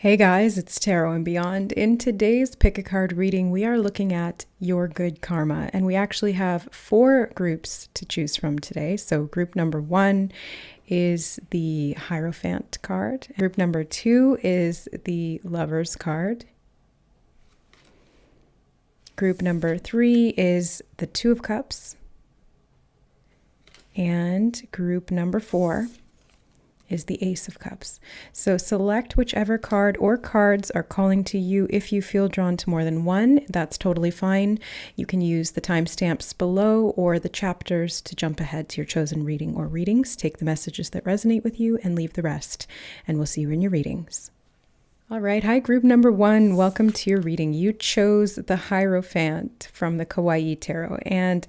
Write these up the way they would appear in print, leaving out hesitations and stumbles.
Hey guys, it's Tarot and Beyond. In today's pick a card reading, we are looking at your good karma, and we actually have 4 groups to choose from today. So, group number 1 is the Hierophant card, group number 2 is the Lover's card, group number 3 is the Two of Cups, and group number 4 is the Ace of Cups. So select whichever card or cards are calling to you. If you feel drawn to more than one, that's totally fine. You can use the timestamps below or the chapters to jump ahead to your chosen reading or readings. Take the messages that resonate with you and leave the rest. And we'll see you in your readings. All right. Hi, group number 1. Welcome to your reading. You chose the Hierophant from the Kawaii Tarot. And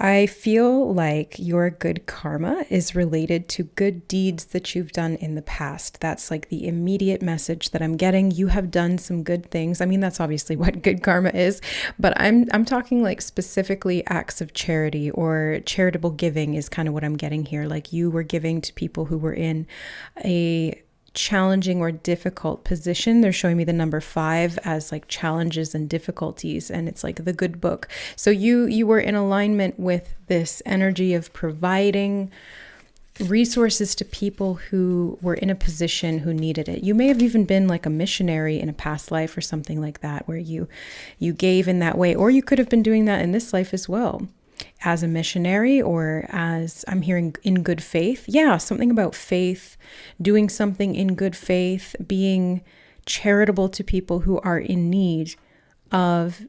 I feel like your good karma is related to good deeds that you've done in the past. That's like the immediate message that I'm getting. You have done some good things. I mean, that's obviously what good karma is, but I'm talking like specifically acts of charity or charitable giving is kind of what I'm getting here. Like you were giving to people who were in a challenging or difficult position. They're showing me the number 5 as like challenges and difficulties, and it's like the good book. So you were in alignment with this energy of providing resources to people who were in a position who needed it. You may have even been like a missionary in a past life or something like that, where you gave in that way, or you could have been doing that in this life as well, as a missionary, or as I'm hearing in good faith. Yeah, something about faith, doing something in good faith, being charitable to people who are in need of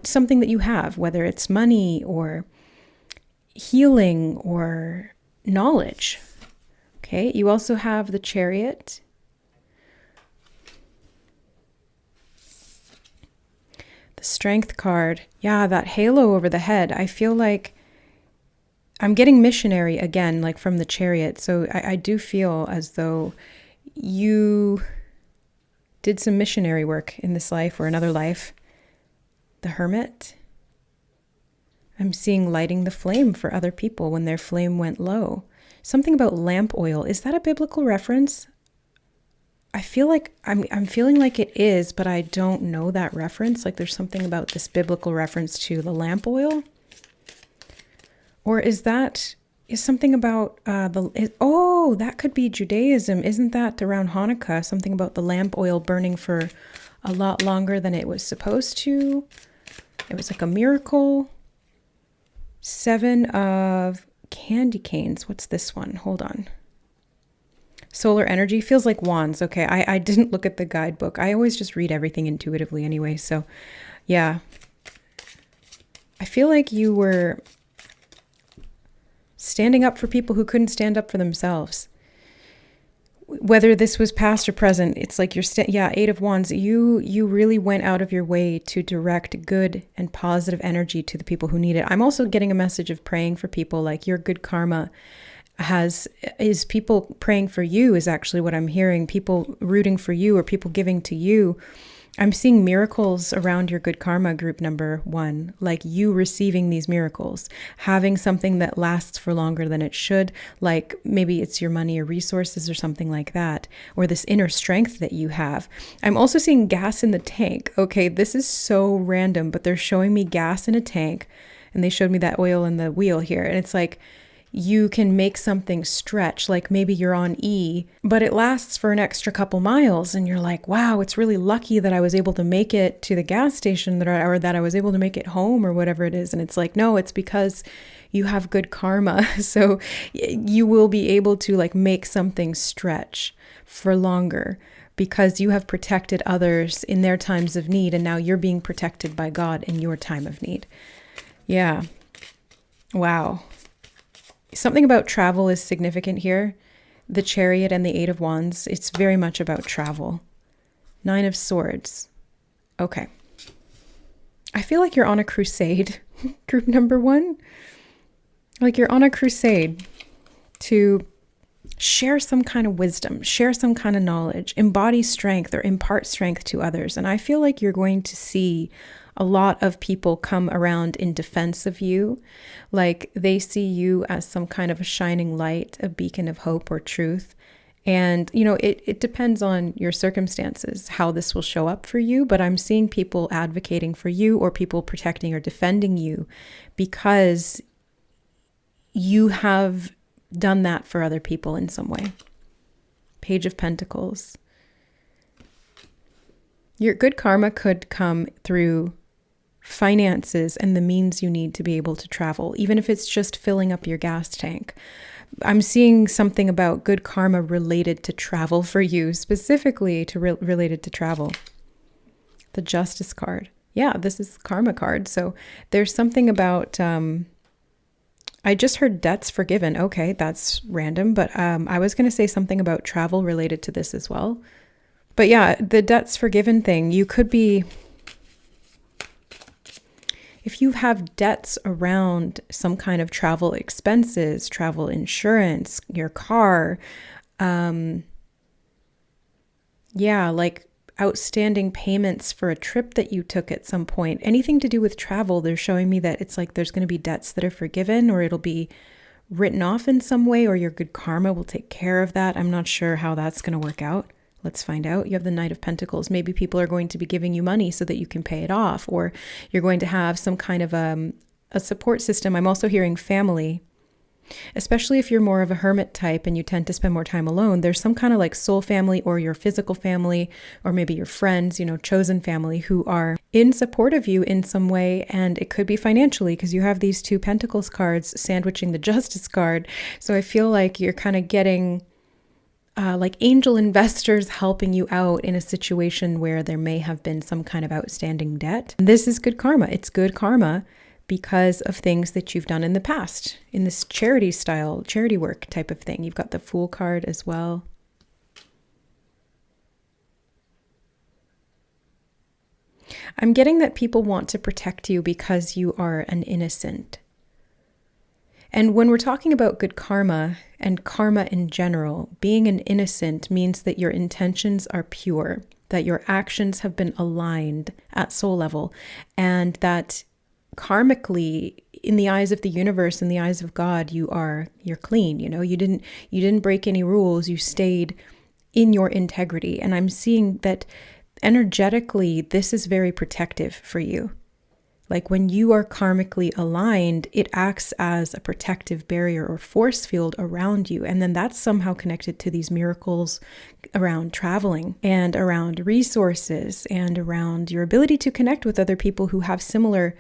something that you have, whether it's money or healing or knowledge. Okay, you also have the Chariot. Strength card. Yeah, that halo over the head. I feel like I'm getting missionary again, like from the Chariot. So I do feel as though you did some missionary work in this life or another life. The Hermit. I'm seeing lighting the flame for other people when their flame went low. Something about lamp oil. Is that a biblical reference? I feel like I'm feeling like it is, but I don't know that reference. Like there's something about this biblical reference to the lamp oil. Or is something about that could be Judaism. Isn't that around Hanukkah? Something about the lamp oil burning for a lot longer than it was supposed to. It was like a miracle. 7 of candy canes. What's this one? Hold on. Solar energy feels like wands. Okay, I didn't look at the guidebook. I always just read everything intuitively anyway. So yeah, I feel like you were standing up for people who couldn't stand up for themselves. Whether this was past or present, it's like you're 8 of wands. You really went out of your way to direct good and positive energy to the people who need it. I'm also getting a message of praying for people. Like your good karma is people praying for you is actually what I'm hearing. People rooting for you or people giving to you. I'm seeing miracles around your good karma, group number 1, like you receiving these miracles, having something that lasts for longer than it should, like maybe it's your money or resources or something like that, or this inner strength that you have. I'm also seeing gas in the tank. Okay, this is so random, but they're showing me gas in a tank, and they showed me that oil in the wheel here, and it's like, you can make something stretch, like maybe you're on E, but it lasts for an extra couple miles. And you're like, wow, it's really lucky that I was able to make it to the gas station or that I was able to make it home or whatever it is. And it's like, no, it's because you have good karma. So you will be able to like make something stretch for longer because you have protected others in their times of need. And now you're being protected by God in your time of need. Yeah. Wow. Something about travel is significant here. The Chariot and the 8 of wands. It's very much about travel. 9 of swords. Okay. I feel like you're on a crusade, group number 1. Like you're on a crusade to share some kind of wisdom, share some kind of knowledge, embody strength or impart strength to others. And I feel like you're going to see a lot of people come around in defense of you. Like they see you as some kind of a shining light, a beacon of hope or truth. And, you know, it depends on your circumstances, how this will show up for you. But I'm seeing people advocating for you or people protecting or defending you because you have done that for other people in some way. Page of Pentacles. Your good karma could come through finances and the means you need to be able to travel, even if it's just filling up your gas tank. I'm seeing something about good karma related to travel for you, specifically related to travel. The Justice card. Yeah, this is the karma card. So there's something about, I just heard debts forgiven. Okay, that's random, but I was going to say something about travel related to this as well. But yeah, the debts forgiven thing, you could be, if you have debts around some kind of travel expenses, travel insurance, your car, like outstanding payments for a trip that you took at some point, anything to do with travel, they're showing me that it's like there's going to be debts that are forgiven, or it'll be written off in some way, or your good karma will take care of that. I'm not sure how that's going to work out. Let's find out. You have the Knight of Pentacles. Maybe people are going to be giving you money so that you can pay it off, or you're going to have some kind of a support system. I'm also hearing family, especially if you're more of a hermit type and you tend to spend more time alone. There's some kind of like soul family or your physical family, or maybe your friends, you know, chosen family who are in support of you in some way. And it could be financially because you have these two Pentacles cards sandwiching the Justice card. So I feel like you're kind of getting like angel investors helping you out in a situation where there may have been some kind of outstanding debt. And this is good karma. It's good karma because of things that you've done in the past, in this charity style, charity work type of thing. You've got the Fool card as well. I'm getting that people want to protect you because you are an innocent. And when we're talking about good karma and karma in general, being an innocent means that your intentions are pure, that your actions have been aligned at soul level, and that karmically, in the eyes of the universe, in the eyes of God, you're clean. You know, you didn't break any rules. You stayed in your integrity. And I'm seeing that energetically, this is very protective for you. Like when you are karmically aligned, it acts as a protective barrier or force field around you. And then that's somehow connected to these miracles around traveling and around resources and around your ability to connect with other people who have similar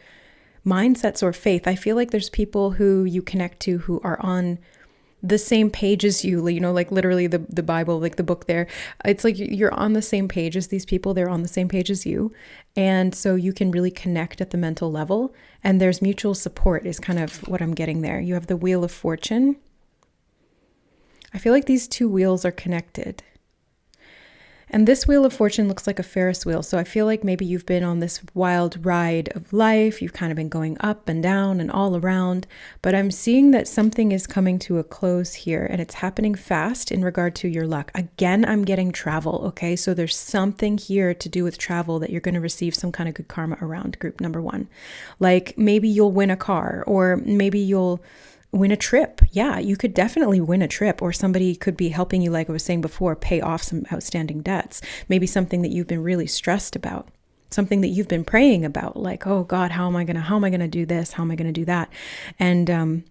mindsets or faith. I feel like there's people who you connect to who are on the same page as you, you know, like literally the Bible, like the book there. It's like you're on the same page as these people. They're on the same page as you. And so you can really connect at the mental level. And there's mutual support is kind of what I'm getting there. You have the Wheel of Fortune. I feel like these two wheels are connected. And this Wheel of Fortune looks like a Ferris wheel. So I feel like maybe you've been on this wild ride of life. You've kind of been going up and down and all around. But I'm seeing that something is coming to a close here, and it's happening fast in regard to your luck. Again, I'm getting travel, okay? So there's something here to do with travel that you're going to receive some kind of good karma around, group number one. Like maybe you'll win a car, or maybe you'll win a trip. Yeah, you could definitely win a trip, or somebody could be helping you, like I was saying before, pay off some outstanding debts. Maybe something that you've been really stressed about, something that you've been praying about, like, oh God, how am I going to do this? How am I going to do that? And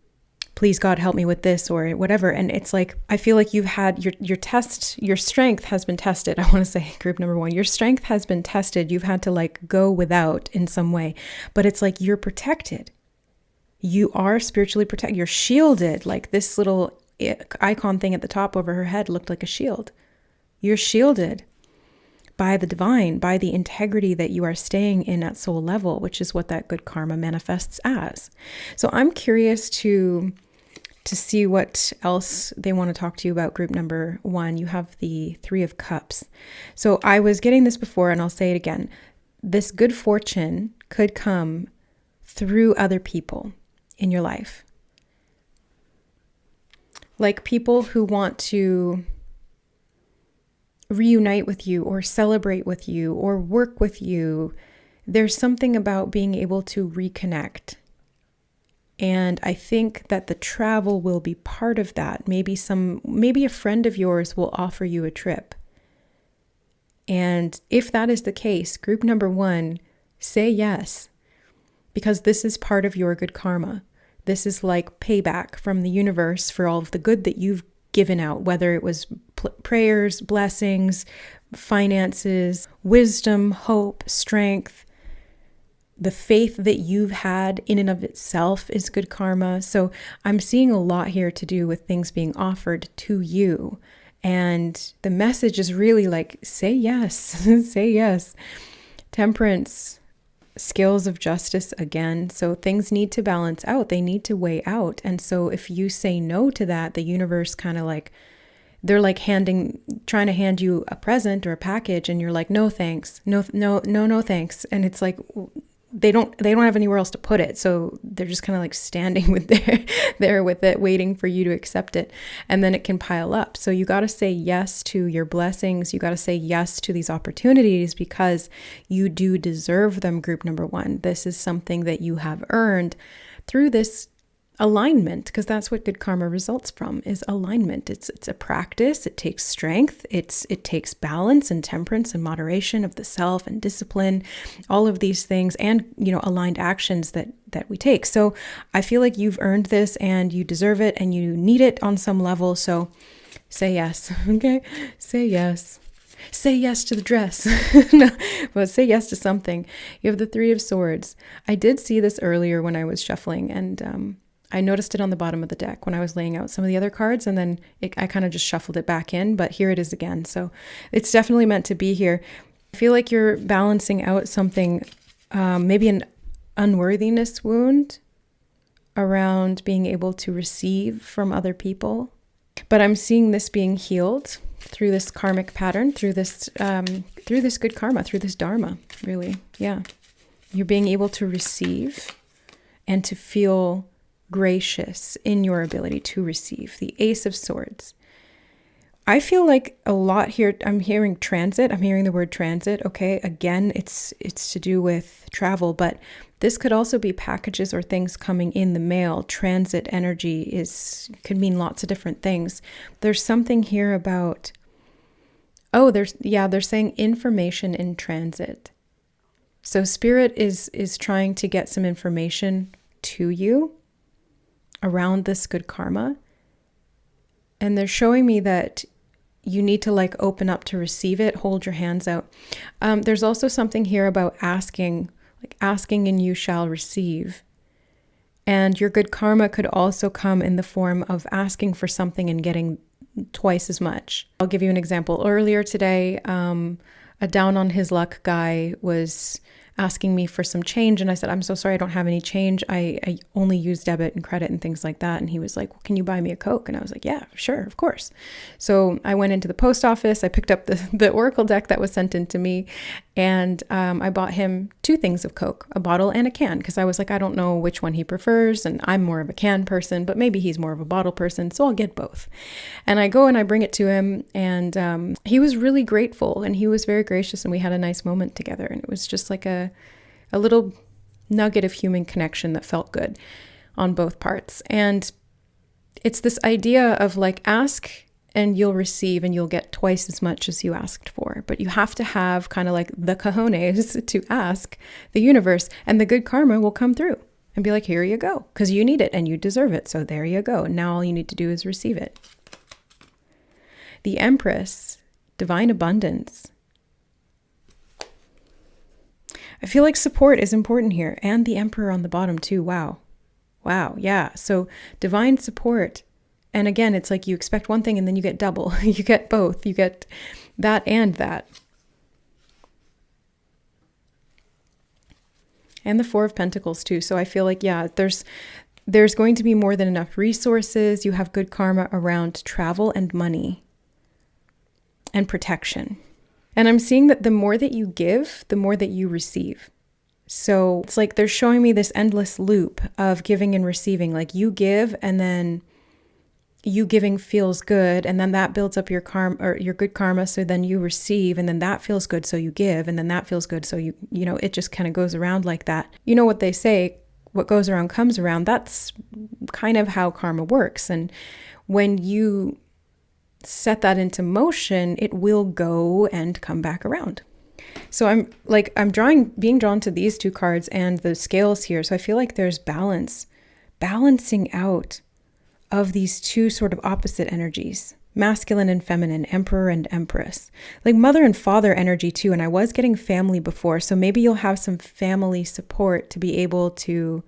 please God, help me with this or whatever. And it's like, I feel like you've had your strength has been tested. I want to say group number one, your strength has been tested. You've had to like go without in some way, but it's like you're protected. You are spiritually protected. You're shielded. Like this little icon thing at the top over her head looked like a shield. You're shielded by the divine, by the integrity that you are staying in at soul level, which is what that good karma manifests as. So I'm curious to see what else they want to talk to you about. Group number one, you have the Three of Cups. So I was getting this before, and I'll say it again. This good fortune could come through other people in your life. Like people who want to reunite with you or celebrate with you or work with you. There's something about being able to reconnect And I think that the travel will be part of that. Maybe a friend of yours will offer you a trip. And if that is the case, group number 1, say yes, because this is part of your good karma. This is like payback from the universe for all of the good that you've given out, whether it was prayers, blessings, finances, wisdom, hope, strength. The faith that you've had in and of itself is good karma. So I'm seeing a lot here to do with things being offered to you. And the message is really like, say yes, say yes. Temperance, scales of justice again. So things need to balance out. They need to weigh out. And so if you say no to that, the universe kind of like, they're like trying to hand you a present or a package, and you're like, no, thanks. No, thanks. And it's like, they don't have anywhere else to put it. So they're just kind of like standing there with it, waiting for you to accept it. And then it can pile up. So you got to say yes to your blessings. You got to say yes to these opportunities because you do deserve them, group number 1. This is something that you have earned through this alignment, because that's what good karma results from, is alignment. It's a practice. It takes strength. It takes balance and temperance and moderation of the self and discipline, all of these things, and aligned actions that we take. So I feel like you've earned this and you deserve it and you need it on some level. So say yes. Okay, say yes. Say yes to the dress. No, but say yes to something. You have the 3 of Swords. I did see this earlier when I was shuffling, and I noticed it on the bottom of the deck when I was laying out some of the other cards, and then I kind of just shuffled it back in, but here it is again. So it's definitely meant to be here. I feel like you're balancing out something, maybe an unworthiness wound around being able to receive from other people. But I'm seeing this being healed through this karmic pattern, through this good karma, through this dharma, really. Yeah. You're being able to receive and to feel gracious in your ability to receive. The Ace of Swords. I feel like a lot here, I'm hearing transit. I'm hearing the word transit. Okay. Again, it's to do with travel, but this could also be packages or things coming in the mail. Transit energy could mean lots of different things. There's something here about, they're saying information in transit. So spirit is trying to get some information to you around this good karma. And they're showing me that you need to like open up to receive it, hold your hands out. There's also something here about asking and you shall receive. And your good karma could also come in the form of asking for something and getting twice as much. I'll give you an example. Earlier today, a down on his luck guy was asking me for some change. And I said, I'm so sorry, I don't have any change. I only use debit and credit and things like that. And he was like, well, can you buy me a Coke? And I was like, yeah, sure, of course. So I went into the post office. I picked up the Oracle deck that was sent in to me. And I bought him 2 things of Coke, a bottle and a can, because I was like, I don't know which one he prefers. And I'm more of a can person, but maybe he's more of a bottle person. So I'll get both. And I go and I bring it to him. And he was really grateful and he was very gracious. And we had a nice moment together. And it was just like a little nugget of human connection that felt good on both parts. And it's this idea of like, ask and you'll receive and you'll get twice as much as you asked for. But you have to have kind of like the cojones to ask the universe, and the good karma will come through and be like, here you go, because you need it and you deserve it. So there you go. And now all you need to do is receive it. The Empress, divine abundance. I feel like support is important here, and the Emperor on the bottom too. Wow. Yeah. So divine support. And again, it's like you expect one thing and then you get double. You get both. You get that and that. And the Four of Pentacles too. So I feel like, yeah, there's going to be more than enough resources. You have good karma around travel and money and protection. And I'm seeing that the more that you give, the more that you receive. So it's like they're showing me this endless loop of giving and receiving. Like you give, and then you giving feels good, and then that builds up your karma or your good karma. So then you receive, and then that feels good. So you give, and then that feels good. So you know, it just kind of goes around like that. You know what they say, what goes around comes around. That's kind of how karma works. And when you set that into motion, it will go and come back around. So I'm being drawn to these two cards and the scales here. So I feel like there's balancing out of these two sort of opposite energies, masculine and feminine, emperor and empress, like mother and father energy too. And I was getting family before, so maybe you'll have some family support to be able to,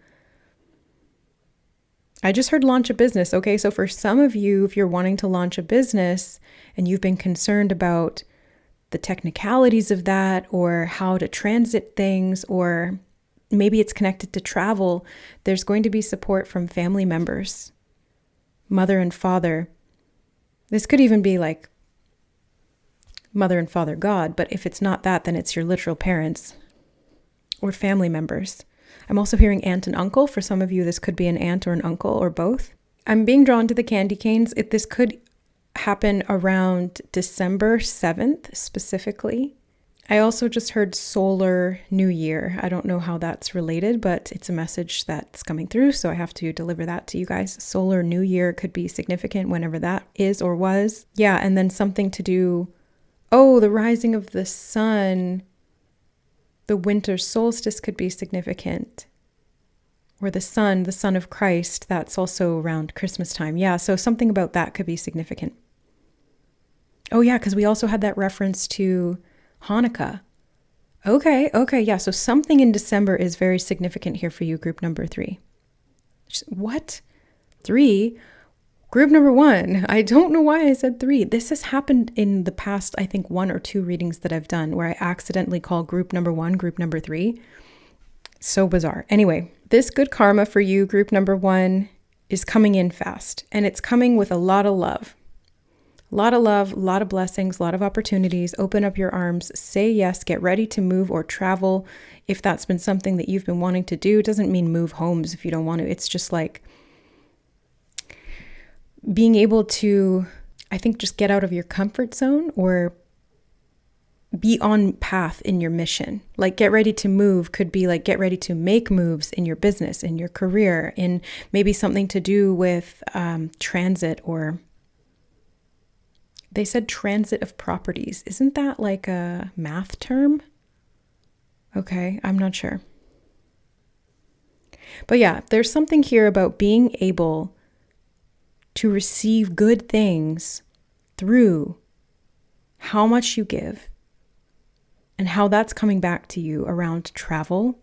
I just heard launch a business. Okay, so for some of you, if you're wanting to launch a business and you've been concerned about the technicalities of that or how to transit things, or maybe it's connected to travel, there's going to be support from family members, mother and father. This could even be like mother and father God, but if it's not that, then it's your literal parents or family members. I'm also hearing aunt and uncle. For some of you, this could be an aunt or an uncle or both. I'm being drawn to the candy canes. This could happen around December 7th specifically. I also just heard solar new year. I don't know how that's related, but it's a message that's coming through, so I have to deliver that to you guys. Solar new year could be significant whenever that is or was. Yeah, and then something to do, the rising of the sun, the winter solstice could be significant. Or the sun of Christ, that's also around Christmas time. Yeah, so something about that could be significant. Oh yeah, because we also had that reference to Hanukkah. Okay, yeah. So something in December is very significant here for you, group number 3. What? 3? Group number 1. I don't know why I said 3. This has happened in the past, I think 1 or 2 readings that I've done where I accidentally call group number 1 group number 3. So bizarre. Anyway, this good karma for you, group number 1, is coming in fast, and it's coming with a lot of love. A lot of love, a lot of blessings, a lot of opportunities. Open up your arms, say yes, get ready to move or travel. If that's been something that you've been wanting to do, it doesn't mean move homes if you don't want to. It's just like being able to, I think, just get out of your comfort zone or be on path in your mission. Like get ready to move could be like get ready to make moves in your business, in your career, in maybe something to do with transit, or they said transit of properties. Isn't that like a math term? Okay, I'm not sure. But yeah, there's something here about being able to receive good things through how much you give and how that's coming back to you around travel,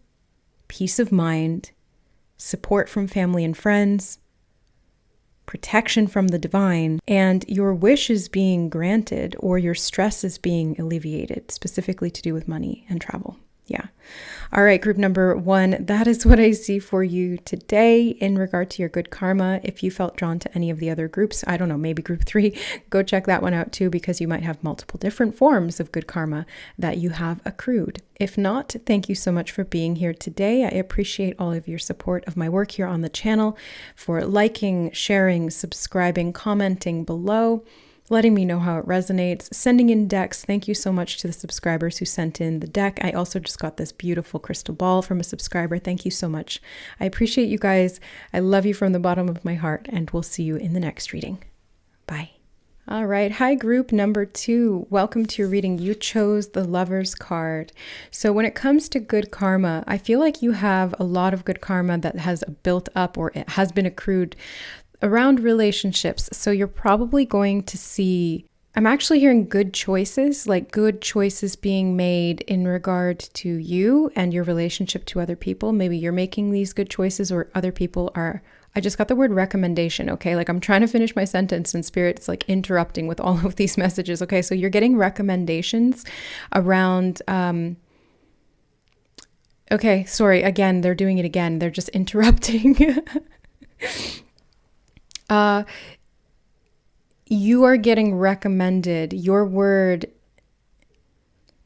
peace of mind, support from family and friends, protection from the divine, and your wish is being granted or your stress is being alleviated, specifically to do with money and travel. Yeah. All right, group number 1, that is what I see for you today in regard to your good karma. If you felt drawn to any of the other groups, I don't know, maybe group 3, go check that one out too, because you might have multiple different forms of good karma that you have accrued. If not, thank you so much for being here today. I appreciate all of your support of my work here on the channel, for liking, sharing, subscribing, commenting below, letting me know how it resonates, sending in decks. Thank you so much to the subscribers who sent in the deck. I also just got this beautiful crystal ball from a subscriber. Thank you so much. I appreciate you guys. I love you from the bottom of my heart, and we'll see you in the next reading. Bye. All right. Hi, group number 2. Welcome to your reading. You chose the Lover's card. So when it comes to good karma, I feel like you have a lot of good karma that has built up or it has been accrued around relationships. So you're probably going to see, I'm actually hearing good choices, like good choices being made in regard to you and your relationship to other people. Maybe you're making these good choices or other people are. I just got the word recommendation, okay? Like I'm trying to finish my sentence and Spirit's like interrupting with all of these messages, okay? So you're getting recommendations around, okay, sorry, again, they're doing it again. They're just interrupting. You are getting recommended. Your word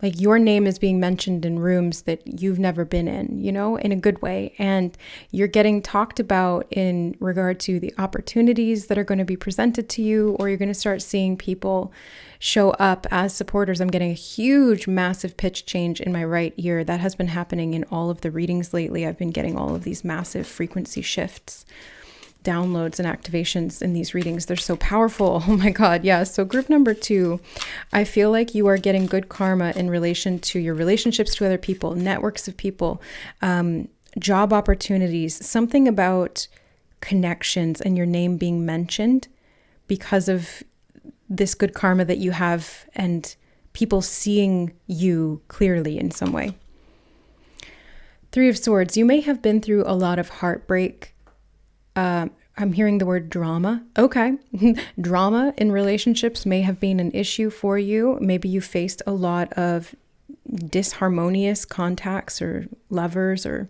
Like your name is being mentioned in rooms that you've never been in, in a good way. And you're getting talked about in regard to the opportunities that are going to be presented to you, or you're going to start seeing people show up as supporters. I'm getting a huge, massive pitch change in my right ear. That has been happening in all of the readings lately. I've been getting all of these massive frequency shifts, downloads and activations in these readings. They're so powerful. Oh my God. Yeah. So group number 2, I feel like you are getting good karma in relation to your relationships to other people, networks of people, job opportunities, something about connections and your name being mentioned because of this good karma that you have and people seeing you clearly in some way. 3 of Swords, you may have been through a lot of heartbreak. I'm hearing the word drama. Okay. Drama in relationships may have been an issue for you. Maybe you faced a lot of disharmonious contacts or lovers or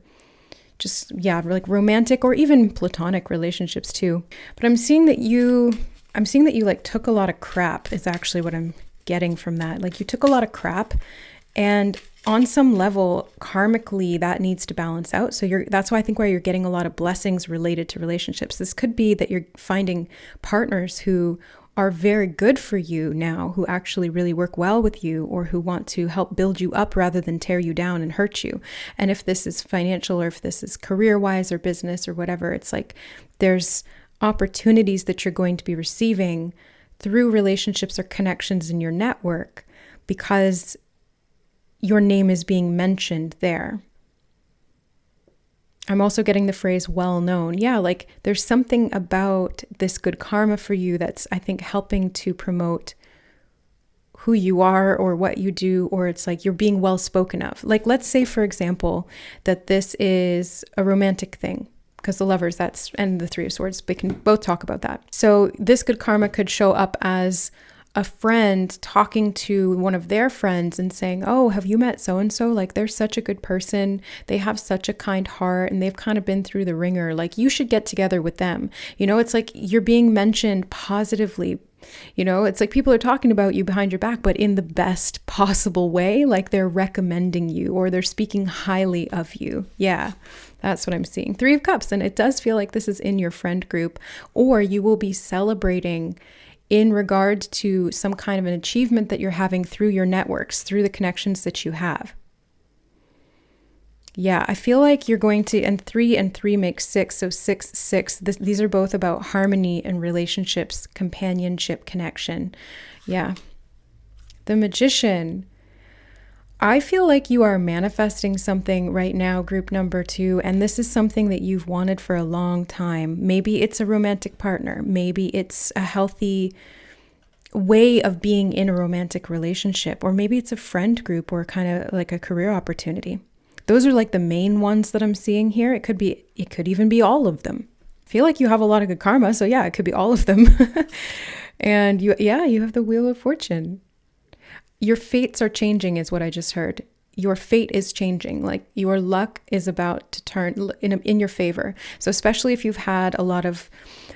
just, like romantic or even platonic relationships too. But I'm seeing that you like took a lot of crap is actually what I'm getting from that. Like you took a lot of crap, and on some level, karmically, that needs to balance out. So that's why I think you're getting a lot of blessings related to relationships. This could be that you're finding partners who are very good for you now, who actually really work well with you, or who want to help build you up rather than tear you down and hurt you. And if this is financial, or if this is career-wise or business or whatever, it's like there's opportunities that you're going to be receiving through relationships or connections in your network because your name is being mentioned there. I'm also getting the phrase well known. Yeah, like there's something about this good karma for you that's, I think, helping to promote who you are or what you do, or it's like you're being well spoken of. Like, let's say, for example, that this is a romantic thing, because the Lovers, and the 3 of Swords, they can both talk about that. So this good karma could show up as a friend talking to one of their friends and saying, oh, have you met so-and-so? Like, they're such a good person. They have such a kind heart and they've kind of been through the ringer. Like, you should get together with them. It's like you're being mentioned positively. It's like people are talking about you behind your back, but in the best possible way. Like they're recommending you or they're speaking highly of you. Yeah, that's what I'm seeing. 3 of Cups. And it does feel like this is in your friend group, or you will be celebrating in regard to some kind of an achievement that you're having through your networks, through the connections that you have. Yeah, I feel like you're going to, and 3 makes 6, so 6, 6. These are both about harmony and relationships, companionship, connection. Yeah. The Magician. I feel like you are manifesting something right now, group number 2, and this is something that you've wanted for a long time. Maybe it's a romantic partner. Maybe it's a healthy way of being in a romantic relationship, or maybe it's a friend group or kind of like a career opportunity. Those are like the main ones that I'm seeing here. It could even be all of them. I feel like you have a lot of good karma, so yeah, it could be all of them. And you have the Wheel of Fortune. Your fates are changing is what I just heard. Your fate is changing. Like your luck is about to turn in your favor. So especially if you've had a lot of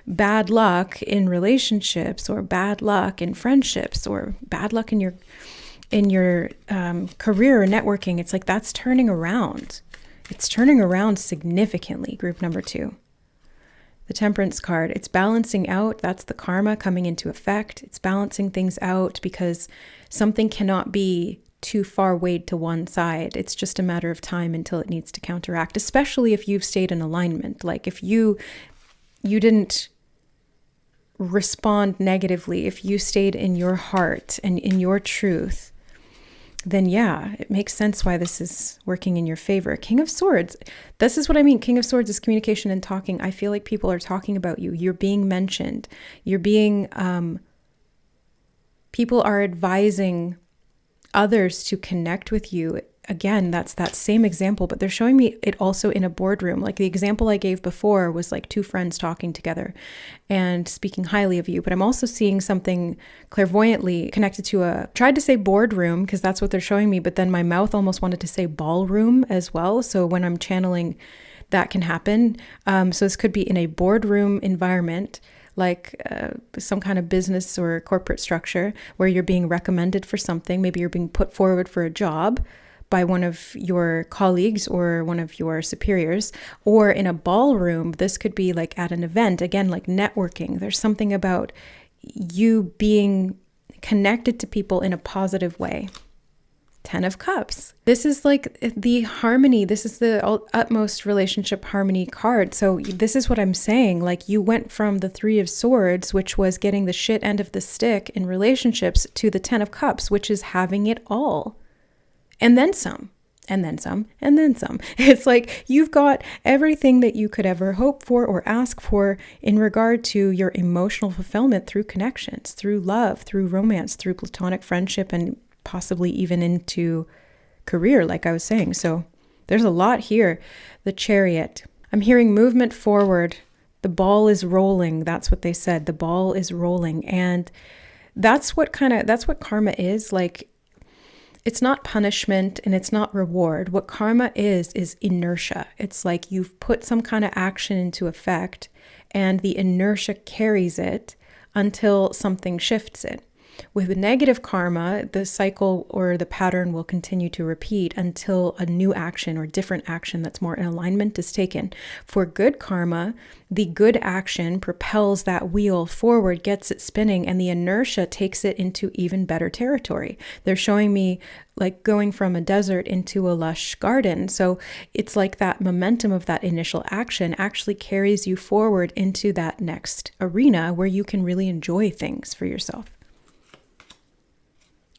bad luck in relationships, or bad luck in friendships, or bad luck in your career or networking, it's like that's turning around. It's turning around significantly, group number 2. The Temperance card, it's balancing out. That's the karma coming into effect. It's balancing things out because something cannot be too far weighed to one side. It's just a matter of time until it needs to counteract, especially if you've stayed in alignment. Like if you didn't respond negatively, if you stayed in your heart and in your truth, then yeah, it makes sense why this is working in your favor. King of Swords. This is what I mean. King of Swords is communication and talking. I feel like people are talking about you. You're being mentioned. You're being, people are advising others to connect with you. Again, that's that same example, but they're showing me it also in a boardroom. Like the example I gave before was like 2 friends talking together and speaking highly of you. But I'm also seeing something clairvoyantly connected to tried to say boardroom because that's what they're showing me, but then my mouth almost wanted to say ballroom as well. So when I'm channeling, that can happen. So this could be in a boardroom environment, like some kind of business or corporate structure where you're being recommended for something. Maybe you're being put forward for a job by one of your colleagues or one of your superiors, or in a ballroom. This could be like at an event, again, like networking. There's something about you being connected to people in a positive way. 10 of Cups. This is like the harmony. This is the utmost relationship harmony card. So this is what I'm saying. Like, you went from the 3 of Swords, which was getting the shit end of the stick in relationships, to the 10 of Cups, which is having it all. And then some, and then some, and then some. It's like you've got everything that you could ever hope for or ask for in regard to your emotional fulfillment through connections, through love, through romance, through platonic friendship, and possibly even into career, like I was saying. So there's a lot here. The Chariot. I'm hearing movement forward. The ball is rolling. That's what they said. The ball is rolling. And that's what karma is. Like, it's not punishment and it's not reward. What karma is inertia. It's like you've put some kind of action into effect and the inertia carries it until something shifts it. With negative karma, the cycle or the pattern will continue to repeat until a new action or different action that's more in alignment is taken. For good karma, the good action propels that wheel forward, gets it spinning, and the inertia takes it into even better territory. They're showing me like going from a desert into a lush garden. So it's like that momentum of that initial action actually carries you forward into that next arena where you can really enjoy things for yourself.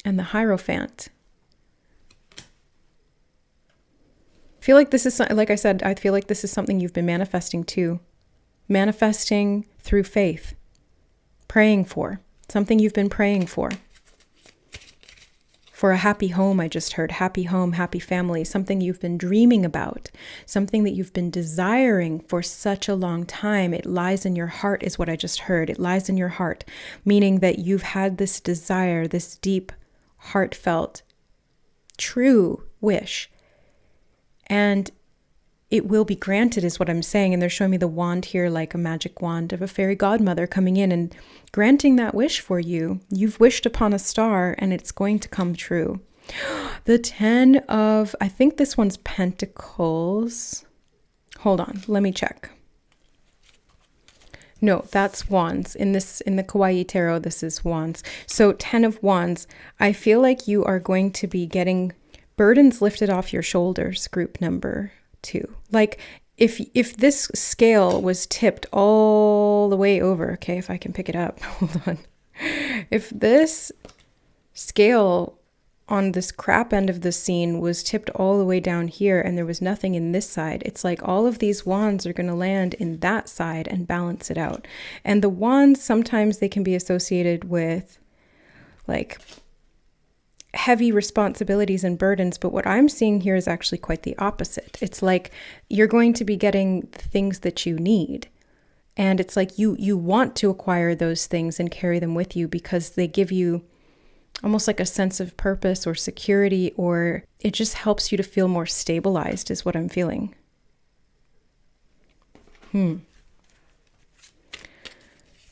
And the Hierophant. I feel like this is, like I said, I feel like this is something you've been manifesting too. Manifesting through faith. Praying for. Something you've been praying for. For a happy home, I just heard. Happy home, happy family. Something you've been dreaming about. Something that you've been desiring for such a long time. It lies in your heart is what I just heard. It lies in your heart. Meaning that you've had this desire, this deep, heartfelt, true wish, and it will be granted is what I'm saying. And they're showing me the wand here, like a magic wand of a fairy godmother coming in and granting that wish for you. You've wished upon a star and it's going to come true. The 10 of, I think this one's Pentacles. Hold on, let me check. No, that's Wands. In the Kawaii Tarot, this is Wands. So 10 of Wands, I feel like you are going to be getting burdens lifted off your shoulders, group number 2. Like if this scale was tipped all the way over, okay, if I can pick it up, hold on. If this scale on this crap end of the scene was tipped all the way down here and there was nothing in this side, it's like all of these wands are going to land in that side and balance it out. And the wands, sometimes they can be associated with like heavy responsibilities and burdens, but what I'm seeing here is actually quite the opposite. It's like you're going to be getting the things that you need. And it's like you want to acquire those things and carry them with you because they give you almost like a sense of purpose or security, or it just helps you to feel more stabilized is what I'm feeling.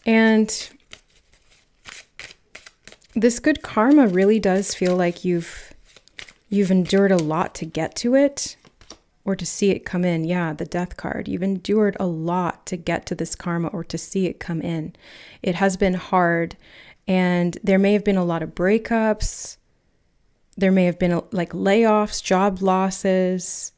And this good karma really does feel like you've endured a lot to get to it or to see it come in. Yeah, the Death card. You've endured a lot to get to this karma or to see it come in. It has been hard. And there may have been a lot of breakups. There may have been like layoffs, job losses,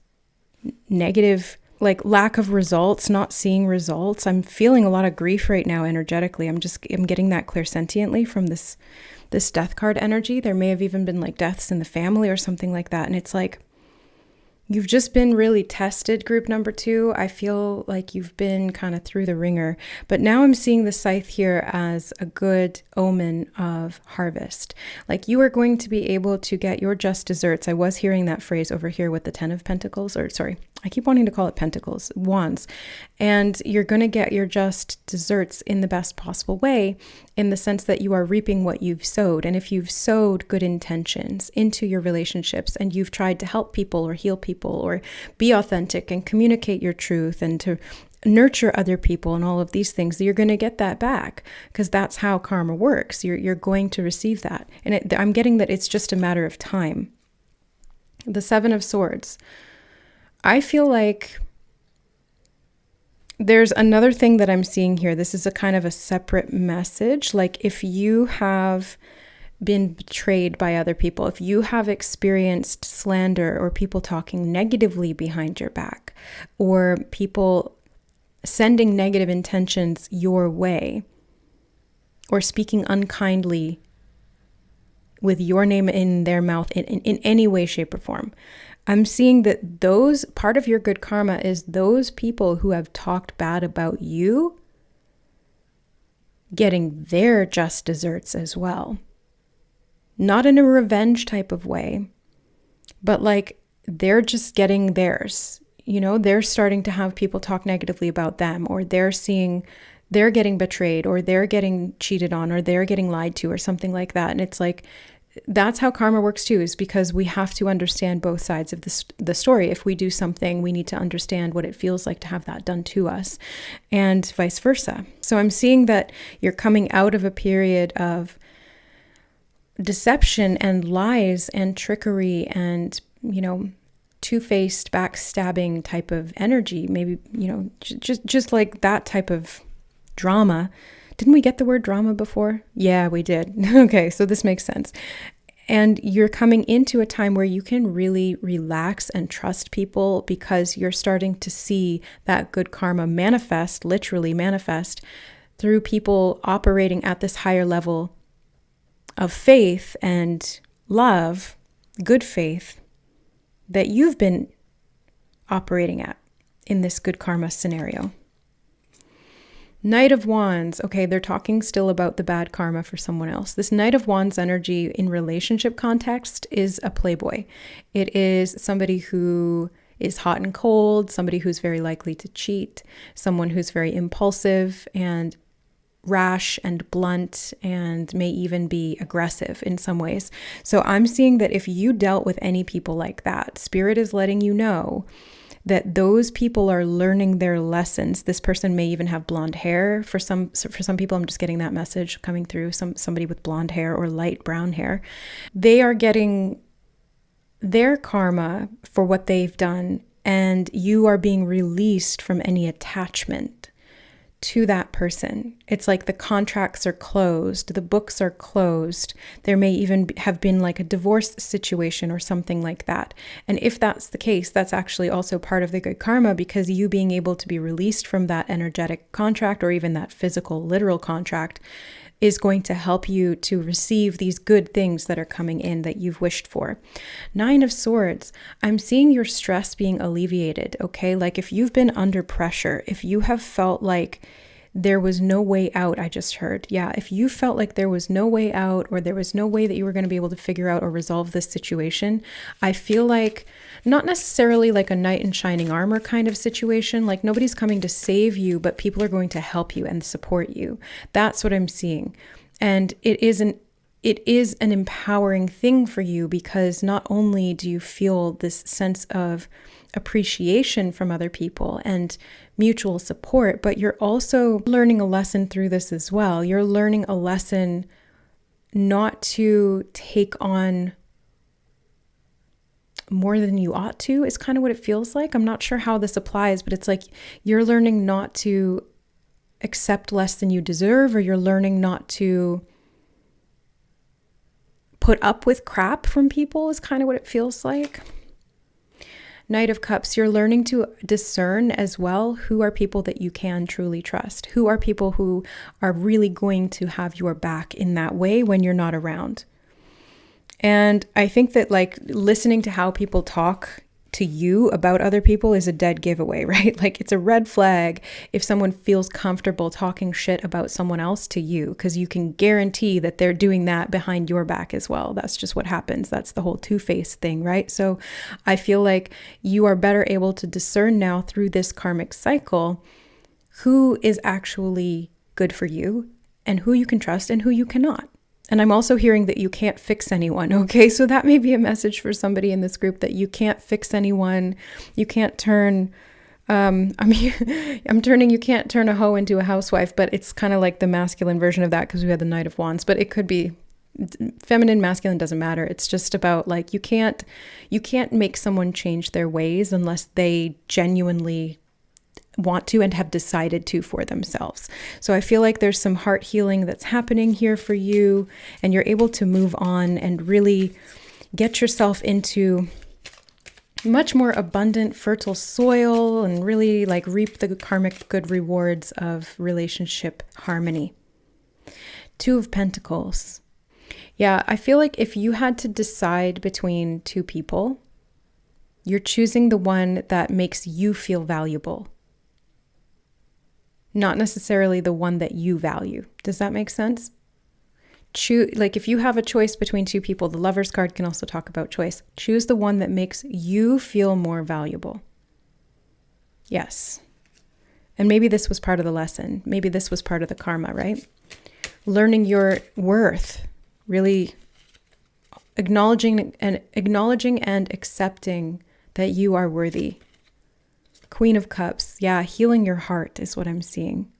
negative, like lack of results, not seeing results. I'm feeling a lot of grief right now energetically. I'm getting that clairsentiently from this Death card energy. There may have even been like deaths in the family or something like that. And it's like, you've just been really tested, group number 2. I feel like you've been kind of through the ringer. But now I'm seeing the scythe here as a good omen of harvest. Like you are going to be able to get your just desserts. I was hearing that phrase over here with the 10 of Pentacles, or sorry, I keep wanting to call it Pentacles, Wands. And you're going to get your just desserts in the best possible way, in the sense that you are reaping what you've sowed. And if you've sowed good intentions into your relationships and you've tried to help people or heal people or be authentic and communicate your truth and to nurture other people and all of these things, you're going to get that back, because that's how karma works. You're going to receive that. And I'm getting that it's just a matter of time. The Seven of Swords. I feel like there's another thing that I'm seeing here. This is a kind of a separate message. Like if you have been betrayed by other people, if you have experienced slander or people talking negatively behind your back, or people sending negative intentions your way, or speaking unkindly with your name in their mouth in any way, shape, or form, I'm seeing that those, part of your good karma is those people who have talked bad about you getting their just desserts as well. Not in a revenge type of way, but like they're just getting theirs. You know, they're starting to have people talk negatively about them, or they're seeing they're getting betrayed, or they're getting cheated on, or they're getting lied to, or something like that. And it's like, that's how karma works too, is because we have to understand both sides of the story. If we do something, we need to understand what it feels like to have that done to us, and vice versa. So I'm seeing that you're coming out of a period of deception and lies and trickery and, you know, two-faced backstabbing type of energy. Maybe, you know, just like that type of drama. Didn't we get the word drama before? Yeah, we did. Okay, so this makes sense. And you're coming into a time where you can really relax and trust people, because you're starting to see that good karma manifest, literally manifest, through people operating at this higher level of faith and love, good faith, that you've been operating at in this good karma scenario. Knight of Wands. Okay, they're talking still about the bad karma for someone else. This Knight of Wands energy in relationship context is a playboy. It is somebody who is hot and cold, somebody who's very likely to cheat, someone who's very impulsive and rash and blunt, and may even be aggressive in some ways. So I'm seeing that if you dealt with any people like that, Spirit is letting you know that those people are learning their lessons. This person may even have blonde hair. For some people, I'm just getting that message coming through, somebody with blonde hair or light brown hair. They are getting their karma for what they've done, and you are being released from any attachment to that person. It's like the contracts are closed, the books are closed. There may even have been like a divorce situation or something like that. And if that's the case, that's actually also part of the good karma, because you being able to be released from that energetic contract, or even that physical, literal contract, is going to help you to receive these good things that are coming in that you've wished for. Nine of Swords. I'm seeing your stress being alleviated, okay? Like if you've been under pressure, if you have felt like there was no way out, I just heard. Yeah, if you felt like there was no way out, or there was no way that you were going to be able to figure out or resolve this situation, I feel like not necessarily like a knight in shining armor kind of situation, like nobody's coming to save you, but people are going to help you and support you. That's what I'm seeing. And it is an empowering thing for you, because not only do you feel this sense of appreciation from other people and mutual support, but you're also learning a lesson through this as well. You're learning a lesson not to take on more than you ought to, is kind of what it feels like. I'm not sure how this applies, but it's like you're learning not to accept less than you deserve, or you're learning not to put up with crap from people, is kind of what it feels like. Knight of Cups, you're learning to discern as well who are people that you can truly trust, who are people who are really going to have your back in that way when you're not around. And I think that like listening to how people talk to you about other people is a dead giveaway, right? Like it's a red flag if someone feels comfortable talking shit about someone else to you, because you can guarantee that they're doing that behind your back as well. That's just what happens. That's the whole two-faced thing, right? So I feel like you are better able to discern now through this karmic cycle who is actually good for you and who you can trust and who you cannot. And I'm also hearing that you can't fix anyone, okay? So that may be a message for somebody in this group, that you can't fix anyone. You can't turn I mean, you can't turn a hoe into a housewife, but it's kind of like the masculine version of that because we had the Knight of Wands, but it could be feminine, masculine, doesn't matter. It's just about like, you can't make someone change their ways unless they genuinely want to and have decided to for themselves. So I feel like there's some heart healing that's happening here for you, and you're able to move on and really get yourself into much more abundant, fertile soil and really like reap the karmic good rewards of relationship harmony. 2 of Pentacles. Yeah, I feel like if you had to decide between 2 people, you're choosing the one that makes you feel valuable, not necessarily the one that you value. Does that make sense? Like if you have a choice between 2 people, the Lover's card can also talk about choice. Choose the one that makes you feel more valuable. Yes. And maybe this was part of the lesson. Maybe this was part of the karma, right? Learning your worth, really acknowledging and accepting that you are worthy. Queen of Cups. Yeah, healing your heart is what I'm seeing.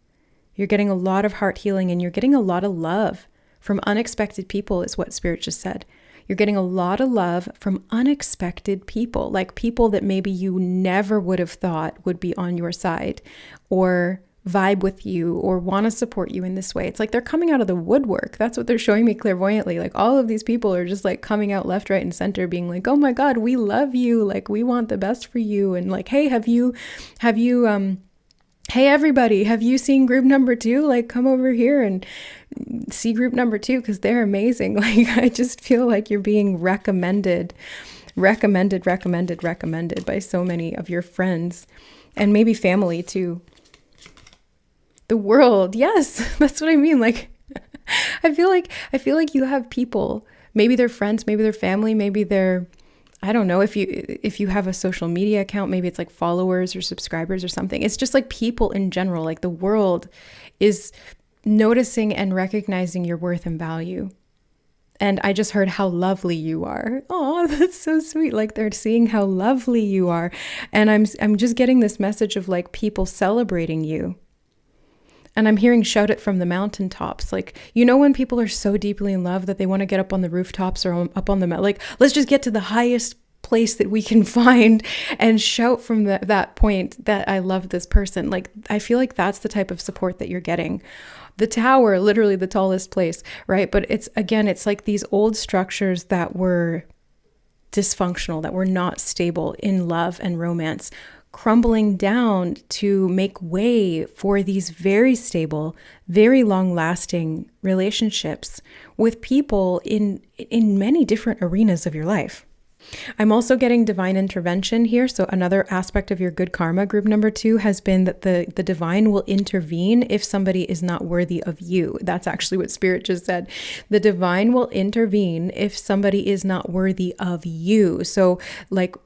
You're getting a lot of heart healing, and you're getting a lot of love from unexpected people is what Spirit just said. You're getting a lot of love from unexpected people, like people that maybe you never would have thought would be on your side or vibe with you or want to support you in this way. It's like they're coming out of the woodwork. That's what they're showing me clairvoyantly. Like all of these people are just like coming out left, right, and center being like, oh my God, we love you. Like we want the best for you. And like, hey, hey everybody, have you seen group number 2? Like come over here and see group number 2 because they're amazing. Like I just feel like you're being recommended by so many of your friends and maybe family too. The world, yes, that's what I mean. Like I feel like you have people, maybe they're friends, maybe they're family, maybe they're, I don't know, if you have a social media account, maybe it's like followers or subscribers or something. It's just like people in general, like the world is noticing and recognizing your worth and value. And I just heard how lovely you are. Oh, that's so sweet. Like they're seeing how lovely you are. And I'm just getting this message of like people celebrating you. And I'm hearing shout it from the mountaintops. Like, you know, when people are so deeply in love that they want to get up on the rooftops or up on the mountain, like, let's just get to the highest place that we can find and shout from that point that I love this person. Like, I feel like that's the type of support that you're getting. The tower, literally the tallest place, right? But it's like these old structures that were dysfunctional, that were not stable in love and romance, crumbling down to make way for these very stable, very long-lasting relationships with people in many different arenas of your life. I'm also getting divine intervention here. So another aspect of your good karma, group number 2, has been that the divine will intervene if somebody is not worthy of you. That's actually what Spirit just said. The divine will intervene if somebody is not worthy of you. So like,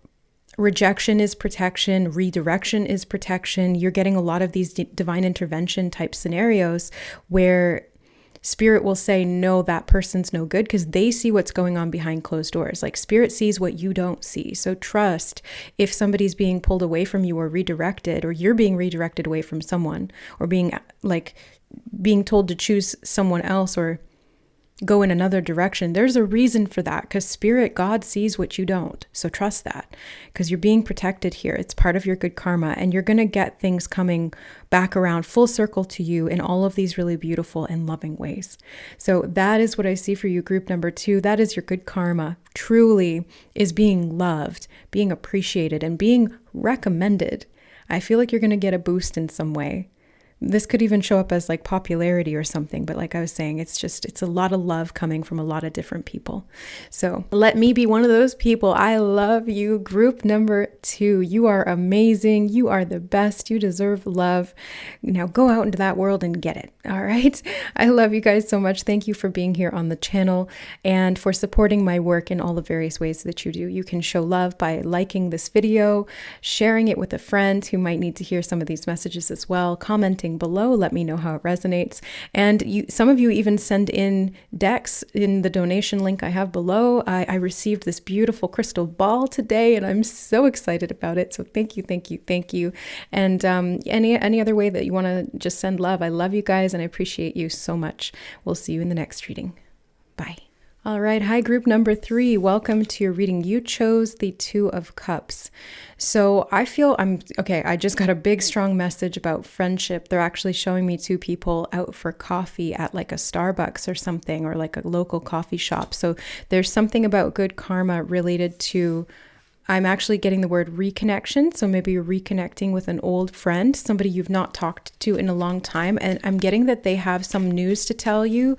rejection is protection, redirection is protection. You're getting a lot of these divine intervention type scenarios where Spirit will say, no, that person's no good, because they see what's going on behind closed doors. Like Spirit sees what you don't see. So trust if somebody's being pulled away from you or redirected, or you're being redirected away from someone, or being told to choose someone else or go in another direction. There's a reason for that, because Spirit, God sees what you don't. So trust that, because you're being protected here. It's part of your good karma, and you're going to get things coming back around full circle to you in all of these really beautiful and loving ways. So that is what I see for you, group number 2. That is your good karma, truly is being loved, being appreciated, and being recommended. I feel like you're going to get a boost in some way. This could even show up as like popularity or something. But like I was saying, it's a lot of love coming from a lot of different people. So let me be one of those people. I love you. Group number 2, you are amazing. You are the best. You deserve love. Now go out into that world and get it. All right. I love you guys so much. Thank you for being here on the channel and for supporting my work in all the various ways that you do. You can show love by liking this video, sharing it with a friend who might need to hear some of these messages as well, commenting reading below. Let me know how it resonates. And some of you even send in decks in the donation link I have below. I received this beautiful crystal ball today, and I'm so excited about it. So thank you, thank you, thank you. And any other way that you want to just send love, I love you guys and I appreciate you so much. We'll see you in the next reading. Bye. All right. Hi, group number 3. Welcome to your reading. You chose the 2 of Cups. So I feel I just got a big, strong message about friendship. They're actually showing me 2 people out for coffee at like a Starbucks or something, or like a local coffee shop. So there's something about good karma related to, I'm actually getting the word reconnection. So maybe you're reconnecting with an old friend, somebody you've not talked to in a long time. And I'm getting that they have some news to tell you,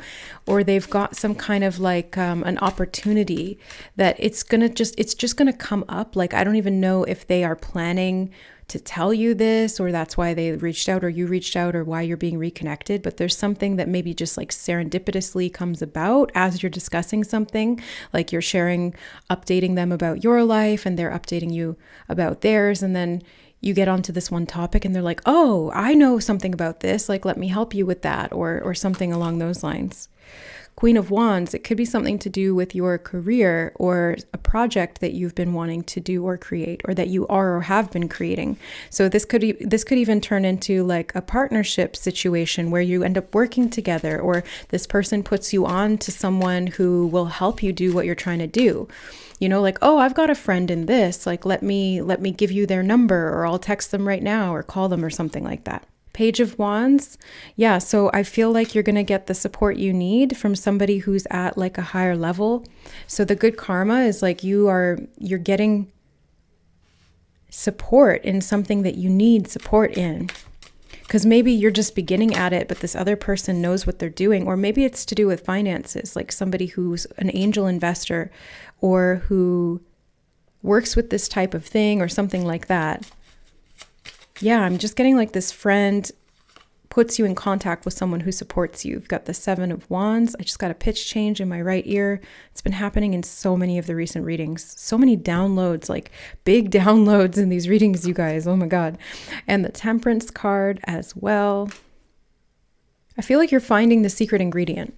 or they've got some kind of like an opportunity that it's just going to come up. Like, I don't even know if they are planning to tell you this, or that's why they reached out, or you reached out, or why you're being reconnected. But there's something that maybe just like serendipitously comes about as you're discussing something, like you're updating them about your life and they're updating you about theirs. And then you get onto this one topic and they're like, oh, I know something about this. Like, let me help you with that, or something along those lines. Queen of Wands, it could be something to do with your career or a project that you've been wanting to do or create, or that you are or have been creating. So this could even turn into like a partnership situation where you end up working together, or this person puts you on to someone who will help you do what you're trying to do. You know, like, oh, I've got a friend in this, like, let me give you their number, or I'll text them right now or call them or something like that. Page of Wands. Yeah, so I feel like you're going to get the support you need from somebody who's at like a higher level. So the good karma is like you're getting support in something that you need support in. Because maybe you're just beginning at it, but this other person knows what they're doing. Or maybe it's to do with finances, like somebody who's an angel investor or who works with this type of thing or something like that. Yeah, I'm just getting like this friend puts you in contact with someone who supports you. You've got the 7 of Wands. I just got a pitch change in my right ear. It's been happening in so many of the recent readings. So many downloads, like big downloads in these readings, you guys. Oh my God. And the Temperance card as well. I feel like you're finding the secret ingredient.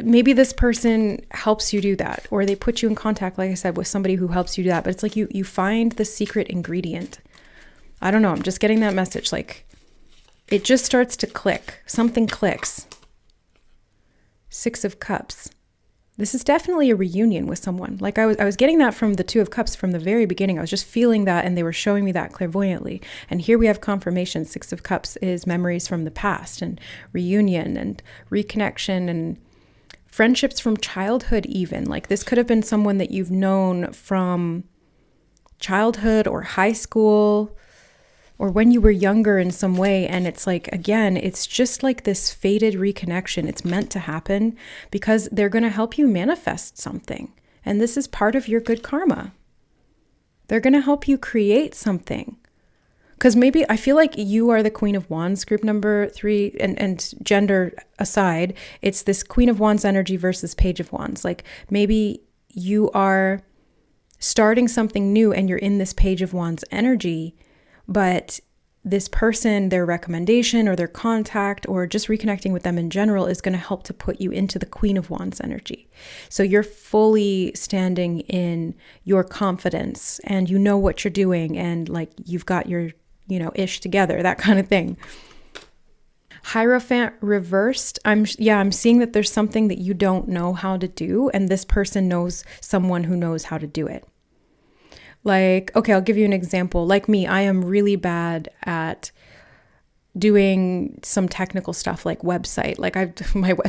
Maybe this person helps you do that, or they put you in contact, like I said, with somebody who helps you do that. But it's like you find the secret ingredient. I don't know. I'm just getting that message. Like, it just starts to click. Something clicks. 6 of Cups. This is definitely a reunion with someone. Like I was getting that from the 2 of Cups from the very beginning. I was just feeling that, and they were showing me that clairvoyantly. And here we have confirmation. 6 of Cups is memories from the past, and reunion and reconnection and friendships from childhood even. Like, this could have been someone that you've known from childhood or high school, or when you were younger in some way. And it's like, again, it's just like this fated reconnection. It's meant to happen because they're going to help you manifest something. And this is part of your good karma. They're going to help you create something. Because maybe I feel like you are the Queen of Wands, group number 3, and gender aside, it's this Queen of Wands energy versus Page of Wands. Like, maybe you are starting something new and you're in this Page of Wands energy, but this person, their recommendation or their contact or just reconnecting with them in general is going to help to put you into the Queen of Wands energy. So you're fully standing in your confidence and you know what you're doing, and like you've got your, ish together, that kind of thing. Hierophant reversed. I'm seeing that there's something that you don't know how to do, and this person knows someone who knows how to do it. Like, okay, I'll give you an example. Like me, I am really bad at doing some technical stuff like website. Like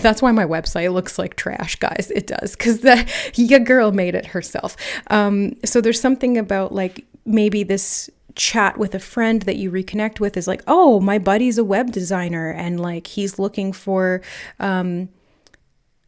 that's why my website looks like trash, guys. It does, because your girl made it herself. So there's something about like maybe this chat with a friend that you reconnect with is like, oh, my buddy's a web designer and like he's looking for